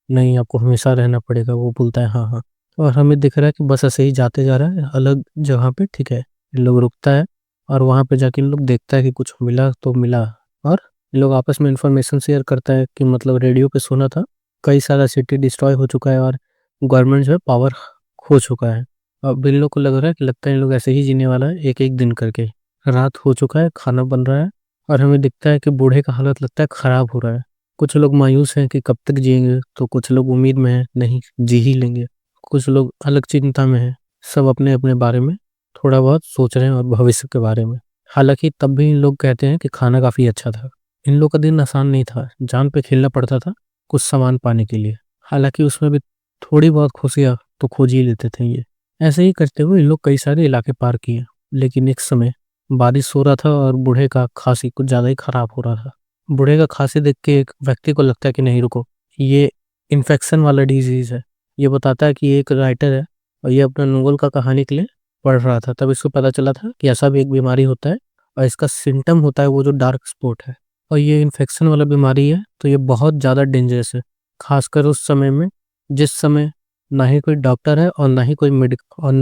नहीं, आपको हमेशा रहना पड़ेगा। वो बोलता है, हाँ हाँ। और हमें दिख रहा है कि बस ऐसे ही जाते जा रहा है अलग जगह पे, ठीक है। इन लोग रुकता है, और वहाँ पे जाके इन लोग देखता है कि कुछ मिला तो मिला। और इन लोग आपस में इंफॉर्मेशन शेयर करता है कि मतलब रेडियो पे सुना था कई सारा सिटी डिस्ट्रॉय हो चुका है, और गवर्नमेंट जो है पावर खो चुका है। अब इन लोग को लग रहा है कि लगता है इन लोग ऐसे ही जीने वाला है एक एक दिन करके। रात हो चुका है, खाना बन रहा है, और हमें दिखता है कि बूढ़े का हालत लगता है खराब हो रहा है। कुछ लोग मायूस हैं कि कब तक जिएंगे, तो कुछ लोग उम्मीद में हैं, नहीं जी ही लेंगे। कुछ लोग अलग चिंता में हैं। सब अपने अपने बारे में थोड़ा बहुत सोच रहे हैं और भविष्य के बारे में। हालाँकि तब भी इन लोग कहते हैं कि खाना काफ़ी अच्छा था। इन लोग का दिन आसान नहीं था, जान पे खेलना पड़ता था कुछ सामान पाने के लिए। हालाँकि उसमें भी थोड़ी बहुत खुशियाँ तो खोज ही लेते थे ये। ऐसे ही करते हुए इन लोग कई सारे इलाके पार किए, लेकिन एक समय बारिश हो रहा था और बूढ़े का खाँसी कुछ ज़्यादा ही खराब हो रहा था। बूढ़े का खाँसी देख के एक व्यक्ति को लगता है कि नहीं रुको, ये इन्फेक्शन वाला डिज़ीज़ है। ये बताता है कि ये एक राइटर है और ये अपना नोवेल का कहानी के लिए पढ़ रहा था। तब इसको पता चला था कि ऐसा भी एक बीमारी होता है और इसका सिम्पटम होता है वो जो डार्क स्पॉट है, और ये इन्फेक्शन वाला बीमारी है, तो ये बहुत ज़्यादा डेंजरस है। ख़ासकर उस समय में जिस समय ना ही कोई डॉक्टर है और ना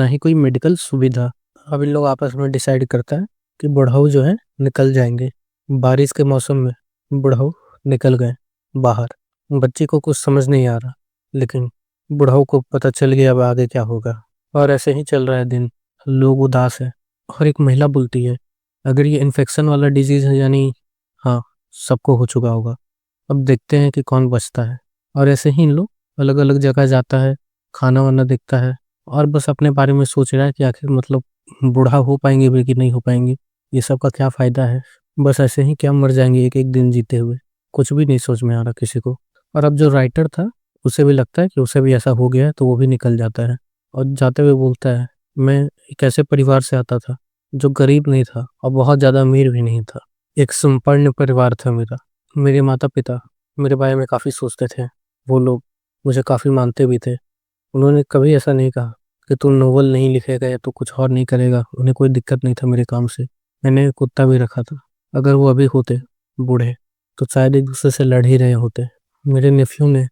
ही कोई मेडिकल सुविधा। अब इन लोग आपस में डिसाइड करता है कि बुढ़ऊ जो है निकल जाएँगे। बारिश के मौसम में बुढ़ऊ निकल गए बाहर। बच्ची को कुछ समझ नहीं आ रहा, लेकिन बुढ़ऊ को पता चल गया अब आगे क्या होगा। और ऐसे ही चल रहा है दिन, लोग उदास है और एक महिला बोलती है, अगर ये इन्फेक्शन वाला डिजीज़ है यानी हाँ, सबको हो चुका होगा। अब देखते हैं कि कौन बचता है। और ऐसे ही इन लोग अलग-अलग जगह जाता है, खाना-वाना देखता है और बस अपने बारे में सोच रहा है कि आखिर मतलब बूढ़ा हो पाएँगे भी कि नहीं हो पाएँगे, ये सब का क्या फ़ायदा है। बस ऐसे ही क्या मर जाएँगे एक-एक दिन जीते हुए, कुछ भी नहीं समझ में आ रहा किसी को। और अब जो राइटर था, उसे भी लगता है कि उसे भी ऐसा हो गया है, तो वो भी निकल जाता है और जाते हुए बोलता है, मैं एक ऐसे परिवार से आता था, जो गरीब नहीं था और बहुत ज़्यादा अमीर भी नहीं था। एक संपन्न परिवार था मेरा। मेरे माता-पिता मेरे बारे में काफ़ी सोचते थे। वो लोग मुझे काफ़ी मानते भी थे। उन्होंने कभी ऐसा नहीं कहा कि तू नोवेल नहीं लिखेगा या तू कुछ और नहीं करेगा। उन्हें कोई दिक्कत नहीं था मेरे काम से। मैंने एक कुत्ता भी रखा था। अगर वो अभी होते बूढ़े, तो शायद एक-दूसरे से लड़ ही रहे होते। मेरे नेफ्यू ने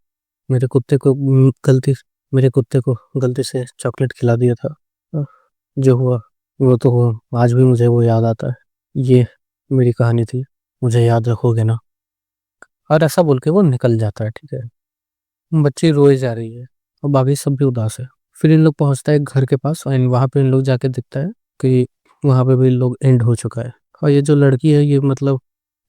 मेरे कुत्ते को मेरे कुत्ते को गलती से चॉकलेट खिला दिया था। अ, जो हुआ वो तो हुआ। आज भी मुझे वो याद आता है। ये मेरी कहानी थी। मुझे याद रखोगे ना? और ऐसा बोल के वो निकल जाता है, ठीक है। बच्ची रोए जा रही है और बाकी सब भी उदास है। फिर इन लोग पहुँचता है एक घर के पास और वहाँ पे इन लोग जाके दिखता है कि वहाँ पे भी लोग एंड हो चुका है। और ये जो लड़की है ये मतलब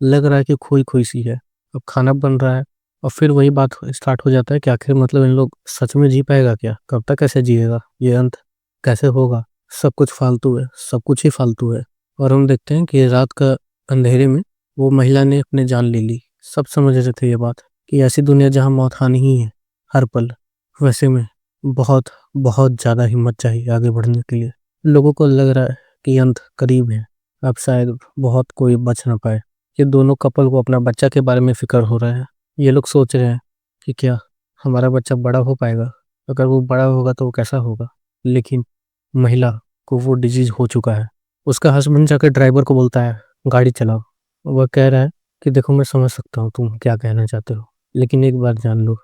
लग रहा है कि खोई-खोई सी है। अब खाना बन रहा है और फिर वही बात स्टार्ट हो जाता है कि आखिर मतलब इन लोग सच में जी पाएगा क्या? कब तक ऐसे जिएगा? ये अंत कैसे होगा? सब कुछ फालतू है, सब कुछ ही फालतू है। और हम देखते हैं कि रात का अंधेरे में वो महिला ने अपनी जान ले ली। सब समझ रहे थे ये बात कि ऐसी दुनिया जहाँ मौत आनी ही है हर पल। वैसे में बहुत, बहुत ज़्यादा हिम्मत चाहिए आगे बढ़ने के लिए। लोगों को लग रहा है कि अंत करीब है। अब शायद बहुत कोई बच ना पाए। ये दोनों कपल को अपना बच्चा के बारे में फ़िक्र हो रहा है। ये लोग सोच रहे हैं कि क्या हमारा बच्चा बड़ा हो पाएगा? अगर वो बड़ा होगा तो वो कैसा होगा? लेकिन महिला को वो डिज़ीज़ हो चुका है। उसका हस्बैंड जाकर ड्राइवर को बोलता है, गाड़ी चलाओ। वह कह रहा है कि देखो मैं समझ सकता हूँ तुम क्या कहना चाहते हो, लेकिन एक बात जान लो,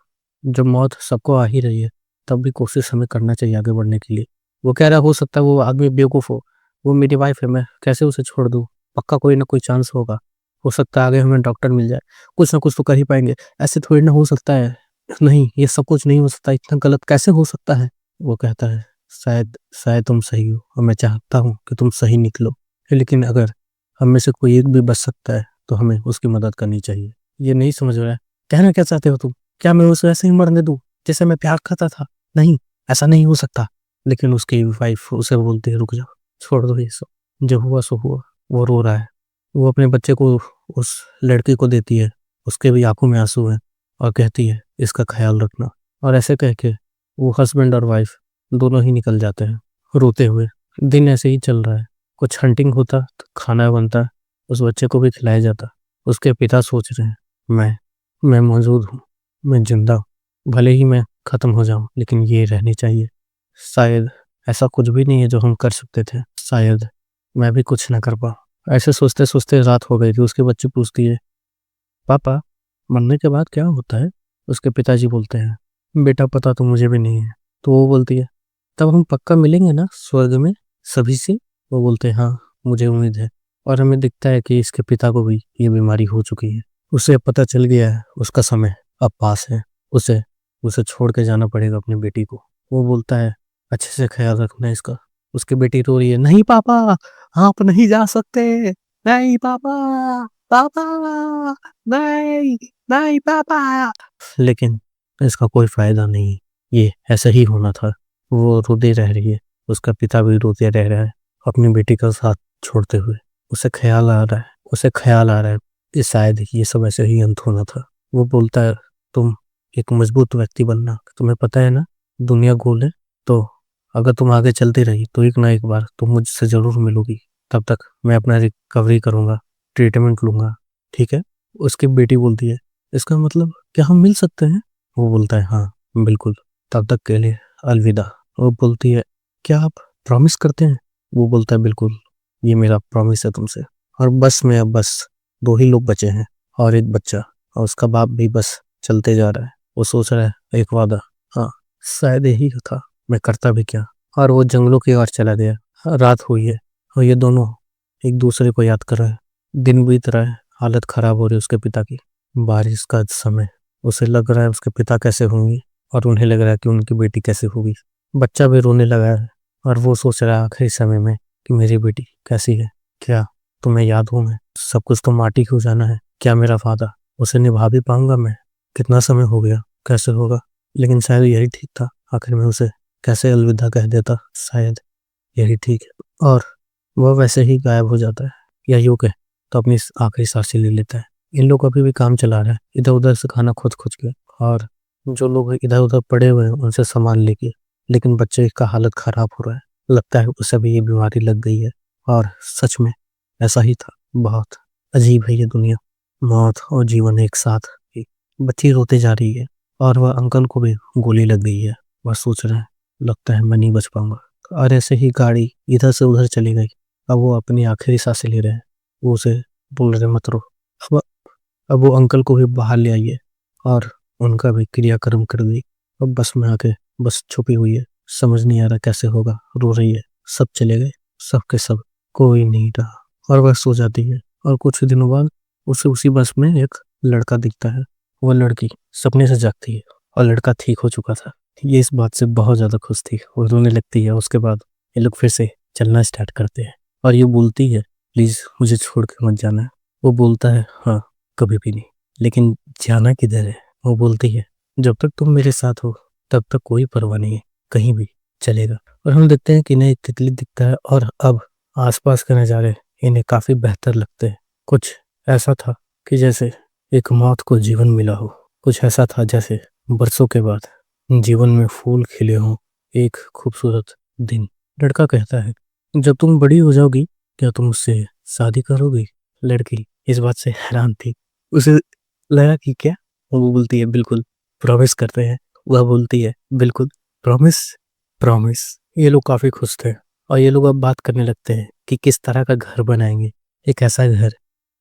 जब मौत सबको आ ही रही है, तब भी कोशिश हमें करना चाहिए आगे बढ़ने के लिए। वो कह रहा है हो सकता है वो आदमी बेवकूफ़ हो, वो मेरी वाइफ़ है, मैं कैसे उसे छोड़ दूँ? पक्का कोई ना कोई चांस होगा। हो सकता है आगे हमें डॉक्टर मिल जाए, कुछ ना कुछ तो कर ही पाएँगे। ऐसे थोड़ी ना हो सकता है। नहीं, ये सब कुछ नहीं हो सकता, इतना गलत कैसे हो सकता है? वो कहता है, शायद शायद तुम सही हो और मैं चाहता हूँ कि तुम सही निकलो। लेकिन अगर हम में से कोई एक भी बच सकता है, तो हमें उसकी मदद करनी चाहिए। ये नहीं समझ रहा है। कहना क्या चाहते हो तुम? क्या मैं उसे ऐसे ही मरने दूँ, जैसे मैं प्यार करता था? नहीं, ऐसा नहीं हो सकता। लेकिन उसकी वाइफ़ उसे बोलती है, रुक जाओ, छोड़ दो ये सब। जो हुआ सो हुआ। वो रो रहा है। वो अपने बच्चे को उस लड़की को देती है। उसके भी आँखों में आँसू हैं और कहती है, इसका ख़्याल रखना। और ऐसे कह के वो हस्बैंड और वाइफ़ दोनों ही निकल जाते हैं, रोते हुए। दिन ऐसे ही चल रहा है। कुछ हंटिंग होता, तो खाना बनता, उस बच्चे को भी खिलाया जाता। उसके पिता सोच रहे हैं, मैं मौजूद हूँ, मैं ज़िंदा हूँ। भले ही मैं ख़त्म हो जाऊँ, लेकिन ये रहनी चाहिए। शायद ऐसा कुछ भी नहीं है जो हम कर सकते थे। शायद मैं भी कुछ ना कर पाऊँ। ऐसे सोचते-सोचते रात हो गई थी। उसकी बच्ची पूछती है, पापा, मरने के बाद क्या होता है? उसके पिताजी बोलते हैं, बेटा पता तो मुझे भी नहीं है। तो वो बोलती है, तब हम पक्का मिलेंगे ना स्वर्ग में सभी से? वो बोलते हैं, हाँ, मुझे उम्मीद है। और हमें दिखता है कि इसके पिता को भी ये बीमारी हो चुकी है। उसे पता चल गया है, उसका समय अब पास है। उसे उसे छोड़ के जाना पड़ेगा अपनी बेटी को। वो बोलता है, अच्छे से ख्याल रखना इसका। उसकी बेटी रो रही है, नहीं पापा, आप नहीं जा सकते। नहीं पापा, पापा, नहीं, नहीं पापा। लेकिन इसका कोई फ़ायदा नहीं, ये ऐसा ही होना था। वो रोती रह रही है, उसका पिता भी रोते रह रहा है, अपनी बेटी का साथ छोड़ते हुए। उसे ख्याल आ रहा है कि शायद ये सब ऐसे ही अंत होना था। वो बोलता है, तुम एक मजबूत व्यक्ति बनना, तुम्हें पता है ना दुनिया गोल है, तो अगर तुम आगे चलती रही तो एक ना एक बार तुम मुझसे जरूर मिलोगी। तब तक मैं अपना रिकवरी करूंगा, ट्रीटमेंट लूंगा, ठीक है। उसकी बेटी बोलती है, इसका मतलब क्या हम मिल सकते हैं? वो बोलता है, हाँ बिल्कुल, तब तक के लिए अलविदा। वो बोलती है, क्या आप प्रॉमिस करते हैं? वो बोलता है, बिल्कुल, ये मेरा प्रॉमिस है तुमसे। और बस में अब बस दो ही लोग बचे हैं और एक बच्चा, और उसका बाप भी बस चलते जा रहा है। वो सोच रहा है, एक वादा, हाँ शायद यही था, मैं करता भी क्या। और वो जंगलों की ओर चला गया। रात हुई है और ये दोनों एक दूसरे को याद कर रहे हैं। दिन बीत रहा है, हालत खराब हो रही है उसके पिता की। बारिश का समय, उसे लग रहा है उसके पिता कैसे होंगे और उन्हें लग रहा है कि उनकी बेटी कैसे होगी। बच्चा भी रोने लगा है और वो सोच रहा है आखिरी समय में कि मेरी बेटी कैसी है, क्या तुम्हें याद हूँ मैं? सब कुछ तो माटी हो जाना है, क्या मेरा वादा उसे निभा भी पाऊंगा मैं? कितना समय हो गया, कैसे होगा? लेकिन शायद यही ठीक था, आखिर में उसे कैसे अलविदा कह देता, शायद यही ठीक है। और वह वैसे ही गायब हो जाता है, या यूं कहे तो अपनी आखिरी सांसें ले लेता है। इन लोग अभी भी काम चला रहा है, इधर उधर से खाना खोज खोज के, और जो लोग इधर उधर पड़े हुए हैं उनसे सामान लेके। लेकिन बच्चे का हालत खराब हो रहा है, लगता है उसे भी ये बीमारी लग गई है। और सच में ऐसा ही था। बहुत अजीब है ये दुनिया, मौत और जीवन एक साथ ही। बच्ची रोते जा रही है और वह अंकल को भी गोली लग गई है। वह सोच रहे हैं, लगता है मैं नहीं बच पाऊंगा। और ऐसे ही गाड़ी इधर से उधर चली गई। अब वो अपनी आखिरी सांसें ले रहे हैं। वो उसे बोल रहे, मत रो। अब अब वो अंकल को भी बाहर ले आई है और उनका भी क्रियाक्रम कर दी। अब बस में आके बस छुपी हुई है, समझ नहीं आ रहा कैसे होगा, रो रही है। सब चले गए, सब के सब, कोई नहीं रहा। और वह सो जाती है और कुछ दिनों बाद उसे उसी बस में एक लड़का दिखता है। वह लड़की सपने से जागती है और लड़का ठीक हो चुका था। ये इस बात से बहुत ज्यादा खुश थी, वो रोने लगती है। उसके बाद ये लोग फिर से चलना स्टार्ट करते हैं और ये बोलती है, प्लीज मुझे छोड़ के मत जाना। वो बोलता है, हाँ कभी भी नहीं, लेकिन जाना किधर है? वो बोलती है, जब तक तुम मेरे साथ हो तब तक कोई परवाह नहीं है, कहीं भी चलेगा। और हम देखते हैं कि इन्हें एक तितली दिखता है और अब आसपास के नज़ारे इन्हें काफी बेहतर लगते हैं। कुछ ऐसा था कि जैसे एक मौत को जीवन मिला हो, कुछ ऐसा था जैसे बरसों के बाद जीवन में फूल खिले हों, एक खूबसूरत दिन। लड़का कहता है, जब तुम बड़ी हो जाओगी क्या तुम मुझसे शादी करोगी? लड़की इस बात से हैरान थी। उसे लगा कि क्या? वो बोलती है, बिल्कुल, प्रॉमिस करते हैं। वह बोलती है, बिल्कुल, प्रॉमिस, प्रॉमिस। ये लोग काफी खुश थे और ये लोग अब बात करने लगते हैं कि किस तरह का घर बनाएंगे। एक ऐसा घर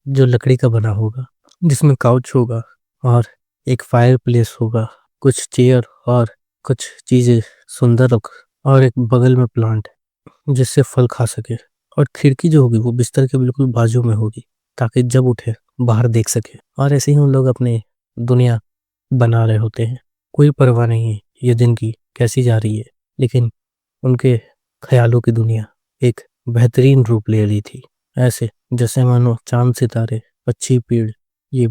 जो लकड़ी का बना होगा, जिसमें काउच होगा और एक फायर प्लेस होगा, कुछ चेयर और कुछ चीजें सुंदर रख, और एक बगल में प्लांट जिससे फल खा सके। और खिड़की जो होगी वो बिस्तर के बिल्कुल बाजू में होगी, ताकि जब उठे बाहर देख सके। और ऐसे ही उन लोग अपने दुनिया बना रहे होते हैं। कोई परवाह नहीं है ये दिन की कैसी जा रही है, लेकिन उनके ख्यालों की दुनिया एक बेहतरीन रूप ले रही थी। ऐसे जैसे मानो चांद सितारे, अच्छी पेड़, ये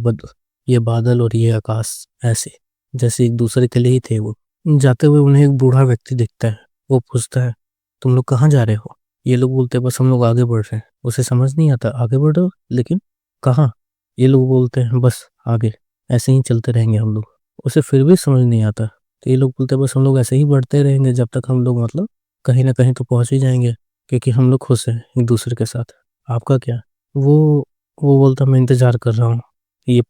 ये बादल और ये आकाश ऐसे जैसे एक दूसरे के लिए ही थे। वो जाते हुए उन्हें एक बूढ़ा व्यक्ति दिखता है। वो पूछता है, तुम लोग कहाँ जा रहे हो? ये लोग बोलते हैं, बस हम लोग आगे बढ़ रहे हैं। उसे समझ नहीं आता, आगे बढ़ रहे हो लेकिन कहाँ? ये लोग बोलते हैं, बस आगे, ऐसे ही चलते रहेंगे हम लोग। उसे फिर भी समझ नहीं आता, तो ये लोग बोलते हैं, बस हम लोग ऐसे ही बढ़ते रहेंगे जब तक हम लोग मतलब कहीं ना कहीं तो पहुंच ही जाएंगे, क्योंकि हम लोग खुश हैं एक दूसरे के साथ। आपका क्या? वो वो बोलता, मैं इंतजार कर रहा हूँ। ये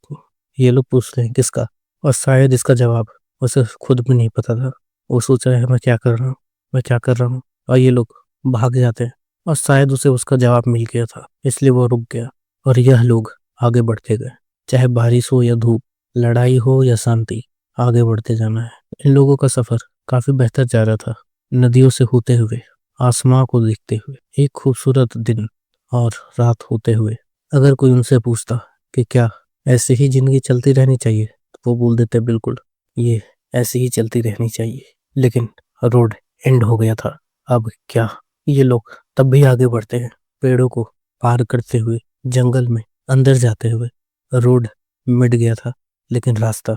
ये लोग पूछते हैं, किसका? और शायद इसका जवाब उसे खुद भी नहीं पता था। वो सोच रहा है, मैं क्या कर रहा हूँ, मैं क्या कर रहा हूँ। और ये लोग भाग जाते हैं और शायद उसे उसका जवाब मिल गया था, इसलिए वो रुक गया। और यह लोग आगे बढ़ते गए, चाहे बारिश हो या धूप, लड़ाई हो या शांति, आगे बढ़ते जाना है। इन लोगों का सफर काफी बेहतर जा रहा था, नदियों से होते हुए, आसमां को देखते हुए, एक खूबसूरत दिन और रात होते हुए। अगर कोई उनसे पूछता कि क्या ऐसे ही जिंदगी चलती रहनी चाहिए, तो वो बोल देते, बिल्कुल, ये ऐसे ही चलती रहनी चाहिए। लेकिन रोड एंड हो गया था, अब क्या? ये लोग तब भी आगे बढ़ते हैं, पेड़ों को पार करते हुए, जंगल में अंदर जाते हुए। रोड मिट गया था लेकिन रास्ता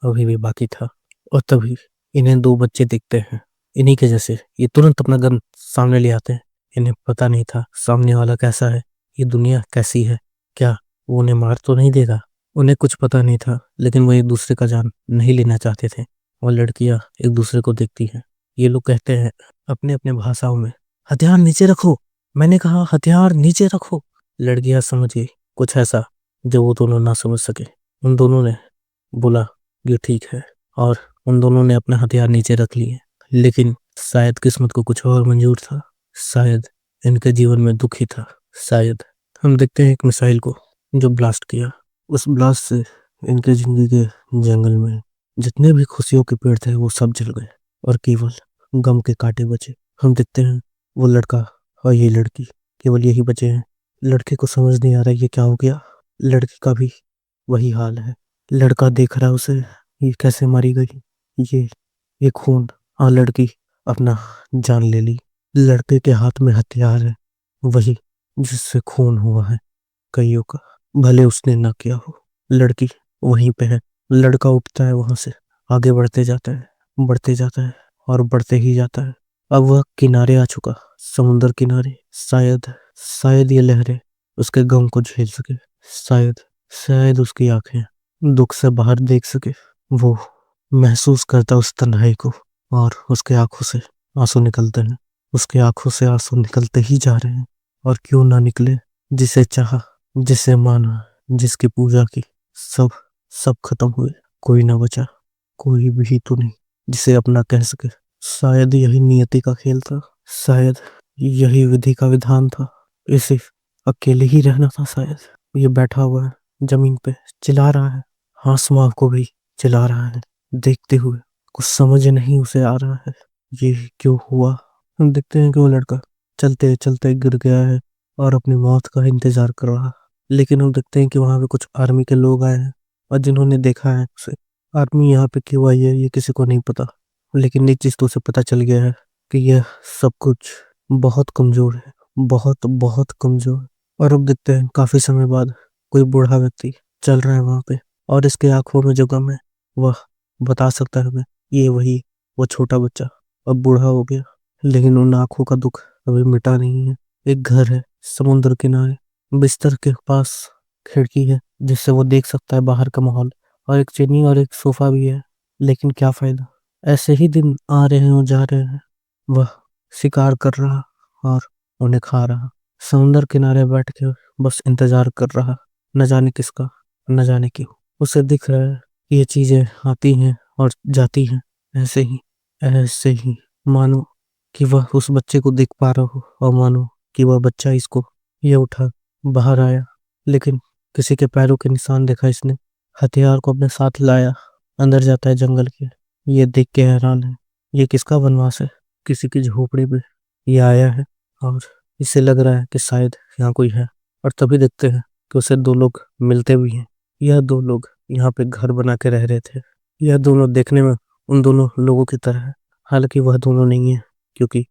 अभी भी बाकी था। और तभी इन्हें दो बच्चे दिखते हैं, इन्हीं के जैसे। ये तुरंत अपना गन सामने ले आते हैं। इन्हें पता नहीं था सामने वाला कैसा है, ये दुनिया कैसी है, क्या वो उन्हें मार तो नहीं देगा। उन्हें कुछ पता नहीं था, लेकिन वो एक दूसरे का जान नहीं लेना चाहते थे। और लड़कियां एक दूसरे को देखती हैं। ये लोग कहते हैं अपने अपने भाषाओं में, हथियार नीचे रखो। मैंने कहा हथियार नीचे रखो। लड़कियां समझ गई कुछ ऐसा जो वो दोनों ना समझ सके। उन दोनों ने बोला ये ठीक है, और उन दोनों ने अपना हथियार नीचे रख लिए। लेकिन शायद किस्मत को कुछ और मंजूर था, शायद इनके जीवन में दुख ही था। शायद हम देखते हैं एक मिसाइल को जो ब्लास्ट किया। उस ब्लास्ट से इनके जिंदगी के जंगल में जितने भी खुशियों के पेड़ थे वो सब जल गए, और केवल गम के कांटे बचे। हम देखते हैं वो लड़का और ये लड़की, केवल यही बचे हैं। लड़के को समझ नहीं आ रहा ये क्या हो गया। लड़की का भी वही हाल है। लड़का देख रहा है उसे, ये कैसे मारी गई, ये ये खून। और लड़की अपना जान ले ली। लड़के के हाथ में हथियार है, वही जिससे खून हुआ है कईयों का, भले उसने ना किया हो। लड़की वहीं पे है। लड़का उठता है वहां से, आगे बढ़ते जाता है और बढ़ते ही जाता है। अब वह किनारे आ चुका, समुंदर किनारे। शायद शायद ये लहरें उसके गम को झेल सके। शायद शायद उसकी आंखें दुख से बाहर देख सके। वो महसूस करता उस तन्हाई को, और उसके आंखों से आंसू निकलते हैं। उसके आंखों से आंसू निकलते ही जा रहे हैं। और क्यों ना निकले। जिसे चाहा, जिसे माना, जिसकी पूजा की, सब सब खत्म हुए। कोई ना बचा, कोई भी तो नहीं जिसे अपना कह सके। शायद यही नियति का खेल था, शायद यही विधि का विधान था। इसे अकेले ही रहना था शायद। ये बैठा हुआ है जमीन पे, चिल्ला रहा है, आसमां को भी चिल्ला रहा है देखते हुए। कुछ समझ नहीं उसे आ रहा है ये क्यों हुआ। हम देखते हैं कि वो लड़का चलते चलते गिर गया है और अपनी मौत का इंतजार कर रहा। लेकिन हम देखते हैं कि वहां पे कुछ आर्मी के लोग आए हैं, और जिन्होंने देखा है उसे। आर्मी यहाँ पे क्यों आई है ये किसी को नहीं पता, लेकिन एक चीज तो उसे पता चल गया है कि यह सब कुछ बहुत कमजोर है, बहुत बहुत कमजोर। और अब देखते हैं काफी समय बाद कोई बूढ़ा व्यक्ति चल रहा है वहां पे, और इसके आंखों में जो गम है वह बता सकता है हमें। ये वही वो छोटा बच्चा अब बूढ़ा हो गया, लेकिन उन आंखों का दुख अभी मिटा नहीं है। एक घर है समुद्र किनारे, बिस्तर के पास खिड़की है जिससे वो देख सकता है बाहर का माहौल, और एक चीनी और एक सोफा भी है। लेकिन क्या फायदा, ऐसे ही दिन आ रहे हैं और जा रहे हैं। वह शिकार कर रहा और उन्हें खा रहा, समुद्र किनारे बैठ के बस इंतजार कर रहा, न जाने किसका, न जाने क्यों। उसे दिख रहा है कि ये चीजें आती हैं और जाती हैं, ऐसे ही ऐसे ही, मानो कि वह उस बच्चे को देख पा रहा हो, और मानो कि वह बच्चा इसको ये उठा बाहर आया। लेकिन किसी के पैरों के निशान देखा इसने, हथियार को अपने साथ लाया, अंदर जाता है जंगल के। ये देख के हैरान है ये किसका वनवास है। किसी की झोपड़ी में ये आया है, और इसे लग रहा है कि शायद यहाँ कोई है। और तभी देखते हैं कि उसे दो लोग मिलते भी हैं। यह दो लोग यहाँ पे घर बना के रह रहे थे। यह दोनों देखने में उन दोनों लोगों की तरह है, हालांकि वह दोनों नहीं है, क्योंकि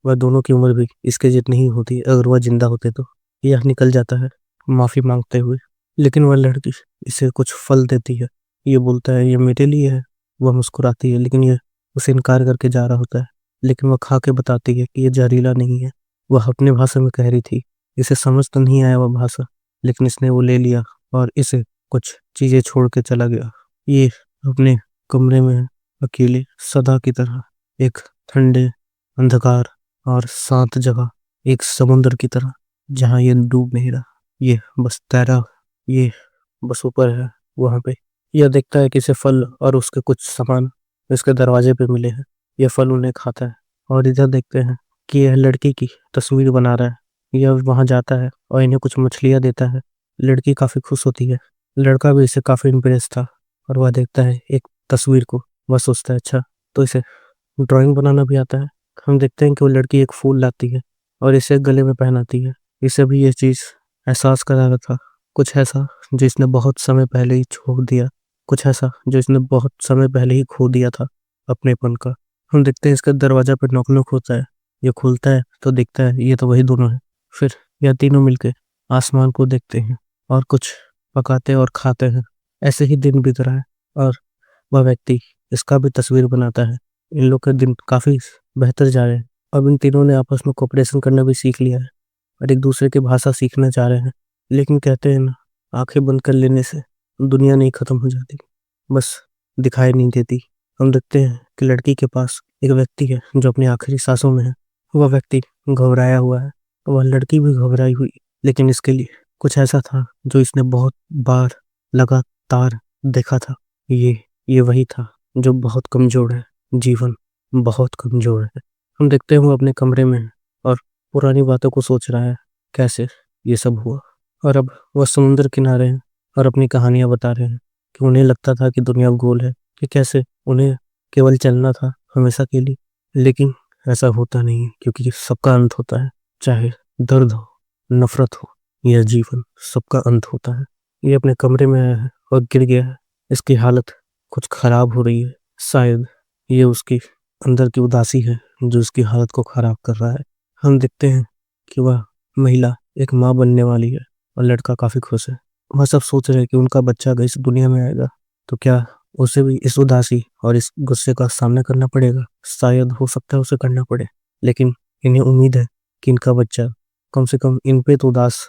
वह दोनों की उम्र भी इसके जितनी ही होती। अगर वह जिंदा होते तो यह निकल जाता है माफी मांगते हुए। लेकिन वह लड़की इसे कुछ फल देती है, ये बोलता है ये मेरे लिए है। वह मुस्कुराती है, लेकिन ये उसे इनकार करके जा रहा होता है। लेकिन वह खा के बताती है कि ये जहरीला नहीं है। वह अपने भाषा में कह रही थी, इसे समझ तो नहीं आया वह भाषा, लेकिन इसने वो ले लिया और इसे कुछ चीजें छोड़ के चला गया। ये अपने कमरे में अकेले सदा की तरह, एक ठंडे अंधकार और शांत जगह, एक समुद्र की तरह, जहाँ ये डूब नहीं रहा, ये बस तैरा, ये बस ऊपर है वहां पे। यह देखता है कि इसे फल और उसके कुछ सामान इसके दरवाजे पे मिले हैं। यह फल उन्हें खाता है, और इधर देखते हैं कि यह लड़की की तस्वीर बना रहा है। यह वहां जाता है और इन्हें कुछ मछलियां देता है। लड़की काफी खुश होती है, लड़का भी इसे काफी इम्प्रेस था। और वह देखता है एक तस्वीर को, वह सोचता है अच्छा तो इसे ड्राइंग बनाना भी आता है। हम देखते हैं कि वो लड़की एक फूल लाती है और इसे गले में पहनाती है। इसे भी ये चीज एहसास करा रहा था, कुछ ऐसा जो इसने बहुत समय पहले ही छोड़ दिया, कुछ ऐसा जो इसने बहुत समय पहले ही खो दिया था, अपनेपन का। हम देखते हैं इसका दरवाजा पे नॉक नॉक होता है। ये खुलता है तो दिखता है ये तो वही दोनों है। फिर यह तीनों मिलके आसमान को देखते हैं और कुछ पकाते और खाते हैं। ऐसे ही दिन बीत रहा है, और वह व्यक्ति इसका भी तस्वीर बनाता है। इन लोग के दिन काफी बेहतर जा रहे हैं। अब इन तीनों ने आपस में कोऑपरेशन करना भी सीख लिया है, और एक दूसरे की भाषा सीखना चाह रहे हैं। लेकिन कहते हैं ना, आंखें बंद कर लेने से दुनिया नहीं खत्म हो जाती, बस दिखाई नहीं देती। हम देखते हैं कि लड़की के पास एक व्यक्ति है जो अपनी आखिरी सांसों में है। वह व्यक्ति घबराया हुआ है, वह लड़की भी घबराई हुई, लेकिन इसके लिए कुछ ऐसा था जो इसने बहुत बार लगातार देखा था। ये वही था जो बहुत कमजोर है। जीवन बहुत कमजोर है। हम देखते हैं वो अपने कमरे में है और पुरानी बातों को सोच रहा है, कैसे ये सब हुआ। और अब वह समुद्र किनारे हैं और अपनी कहानियां बता रहे हैं कि उन्हें लगता था कि दुनिया गोल है, कि कैसे उन्हें केवल चलना था हमेशा के लिए। लेकिन ऐसा होता नहीं है, क्योंकि सबका अंत होता है। चाहे दर्द हो, नफरत हो या जीवन, सबका अंत होता है। ये अपने कमरे में आया है और गिर गया है। इसकी हालत कुछ खराब हो रही है। शायद ये उसकी अंदर की उदासी है जो उसकी हालत को खराब कर रहा है। हम देखते हैं कि वह महिला एक माँ बनने वाली है और लड़का काफी खुश है। वह सब सोच रहे हैं कि उनका बच्चा अगर इस दुनिया में आएगा तो क्या उसे भी इस उदासी और इस गुस्से का सामना करना पड़ेगा। शायद हो सकता है उसे करना पड़े, लेकिन इन्हें उम्मीद है कि इनका बच्चा कम से कम इन पे तो उदास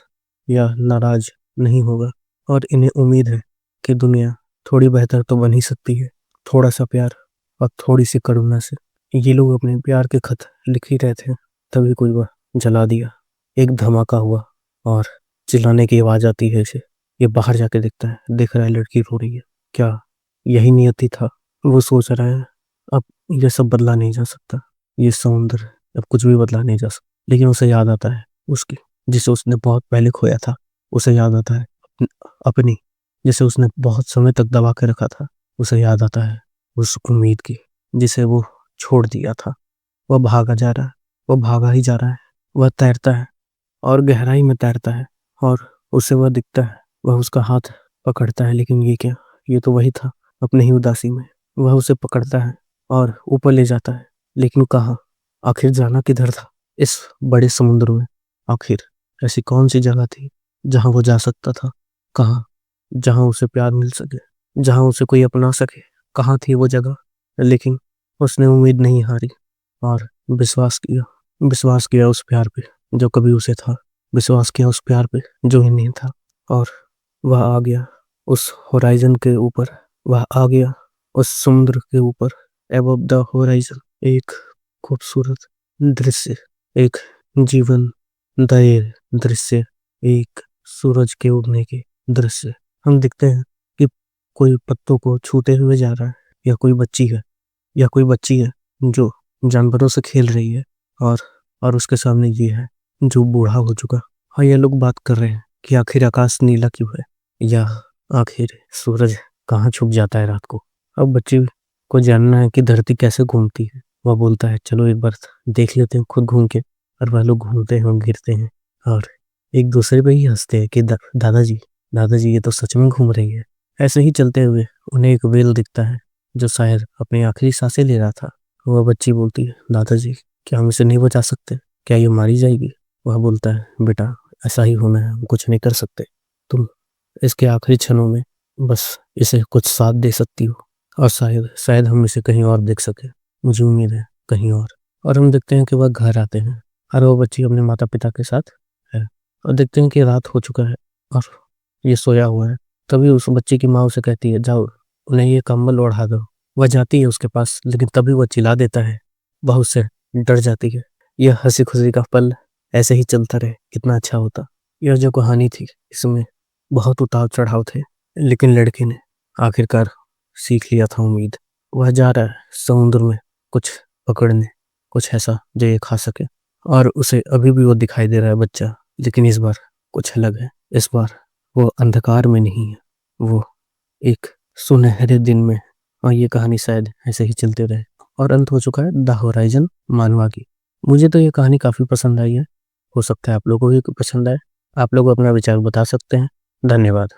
या नाराज नहीं होगा। और इन्हें उम्मीद है कि दुनिया थोड़ी बेहतर तो बन ही सकती है, थोड़ा सा प्यार और थोड़ी सी करुणा से। ये लोग अपने प्यार के खत लिख ही रहे थे, तभी कोई वह जला दिया। एक धमाका हुआ और चिल्लाने की आवाज आती है इसे। ये बाहर जाके देखता है, देख रहा है लड़की रो रही है। क्या यही नियति था? वो सोच रहा है, अब ये सब बदला नहीं जा सकता, ये समुंदर अब कुछ भी बदला नहीं जा सकता। लेकिन उसे याद आता है उसकी, जिसे उसने बहुत पहले खोया था। उसे याद आता है अपनी, जिसे उसने बहुत समय तक दबा के रखा था। उसे याद आता है उस उम्मीद की जिसे वो छोड़ दिया था। वह भागा जा रहा है, वह भागा ही जा रहा है। वह तैरता है और गहराई में तैरता है और उसे वह दिखता है। वह उसका हाथ पकड़ता है, लेकिन ये क्या, ये तो वही था अपने ही उदासी में। वह उसे पकड़ता है और ऊपर ले जाता है, लेकिन कहाँ? आखिर जाना किधर था इस बड़े समुद्र में? आखिर ऐसी कौन सी जगह थी जहां वो जा सकता था? कहाँ? जहां उसे प्यार मिल सके, जहां उसे कोई अपना सके। कहाँ थी वो जगह? लेकिन उसने उम्मीद नहीं हारी और विश्वास किया उस प्यार पे जो कभी उसे था। विश्वास किया उस प्यार पे जो ही नहीं था। और वह आ गया उस होराइजन के ऊपर। वह आ गया उस समुद्र के ऊपर। एबव द होराइजन, एक खूबसूरत दृश्य, एक जीवन दये दृश्य, एक सूरज के उगने के दृश्य। हम देखते हैं कि कोई पत्तों को छूते हुए जा रहा है, या कोई बच्ची है जो जानवरों से खेल रही है। और उसके सामने ये है जो बूढ़ा हो चुका। और ये लोग बात कर रहे हैं कि आखिर आकाश नीला क्यों है, या आखिर सूरज कहाँ छुप जाता है रात को। अब बच्चे को जानना है कि धरती कैसे घूमती है। वह बोलता है, चलो एक बार देख लेते हैं खुद घूम के। और वह लोग घूमते हैं और गिरते हैं और एक दूसरे पे ही हंसते हैं कि दादाजी ये तो सच में घूम रही है। ऐसे ही चलते हुए उन्हें एक व्हेल दिखता है जो शायद अपनी आखिरी सांसें ले रहा था। वह बच्ची बोलती है, दादाजी क्या हम इसे नहीं बचा सकते? क्या ये मारी जाएगी? वह बोलता है, बेटा ऐसा ही होना है, हम कुछ नहीं कर सकते। तुम इसके आखिरी क्षणों में बस इसे कुछ साथ दे सकती हो, और शायद हम इसे कहीं और देख सके। मुझे उम्मीद है कहीं और हम देखते हैं कि वह घर आते हैं और वह बच्ची अपने माता पिता के साथ है। और देखते हैं कि रात हो चुका है और ये सोया हुआ है। तभी उस बच्ची की माँ उसे कहती है, जाओ उन्हें ये कंबल ओढ़ा दो। वह जाती है उसके पास, लेकिन तभी वह चिल्ला देता है। वह उससे डर जाती है। यह हंसी खुशी का पल ऐसे ही चलता रहे, कितना अच्छा होता। यह जो कहानी थी इसमें बहुत उतार चढ़ाव थे, लेकिन लड़के ने आखिरकार सीख लिया था उम्मीद। वह जा रहा है समुद्र में कुछ पकड़ने, कुछ ऐसा जो ये खा सके। और उसे अभी भी वो दिखाई दे रहा है बच्चा, लेकिन इस बार कुछ अलग है। इस बार वो अंधकार में नहीं है, वो एक सुनहरे दिन में। और ये कहानी शायद ऐसे ही चलते रहे और अंत हो चुका है द होराइजन मानवा की। मुझे तो ये कहानी काफी पसंद आई है। हो सकता है आप लोगों को भी पसंद आए। आप लोग अपना विचार बता सकते हैं। धन्यवाद।